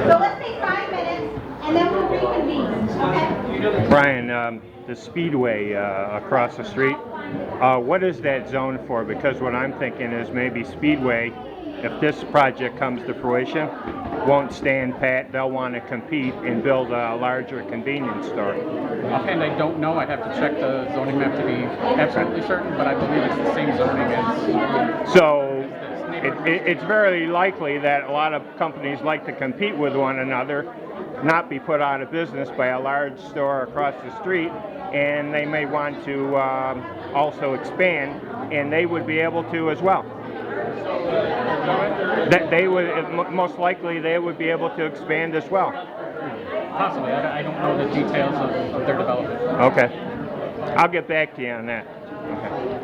So let's take 5 minutes, and then we'll reconvene, okay? Brian, the Speedway across the street, what is that zone for? Because what I'm thinking is maybe Speedway, if this project comes to fruition, won't stand pat. They'll want to compete and build a larger convenience store. Offhand, I don't know. I'd have to check the zoning map to be absolutely certain, but I believe it's the same zoning as... So it's very likely that a lot of companies like to compete with one another, not be put out of business by a large store across the street, and they may want to also expand, and they would be able to as well. That they would, most likely, they would be able to expand as well. Possibly. I don't know the details of their development. Okay. I'll get back to you on that. Okay.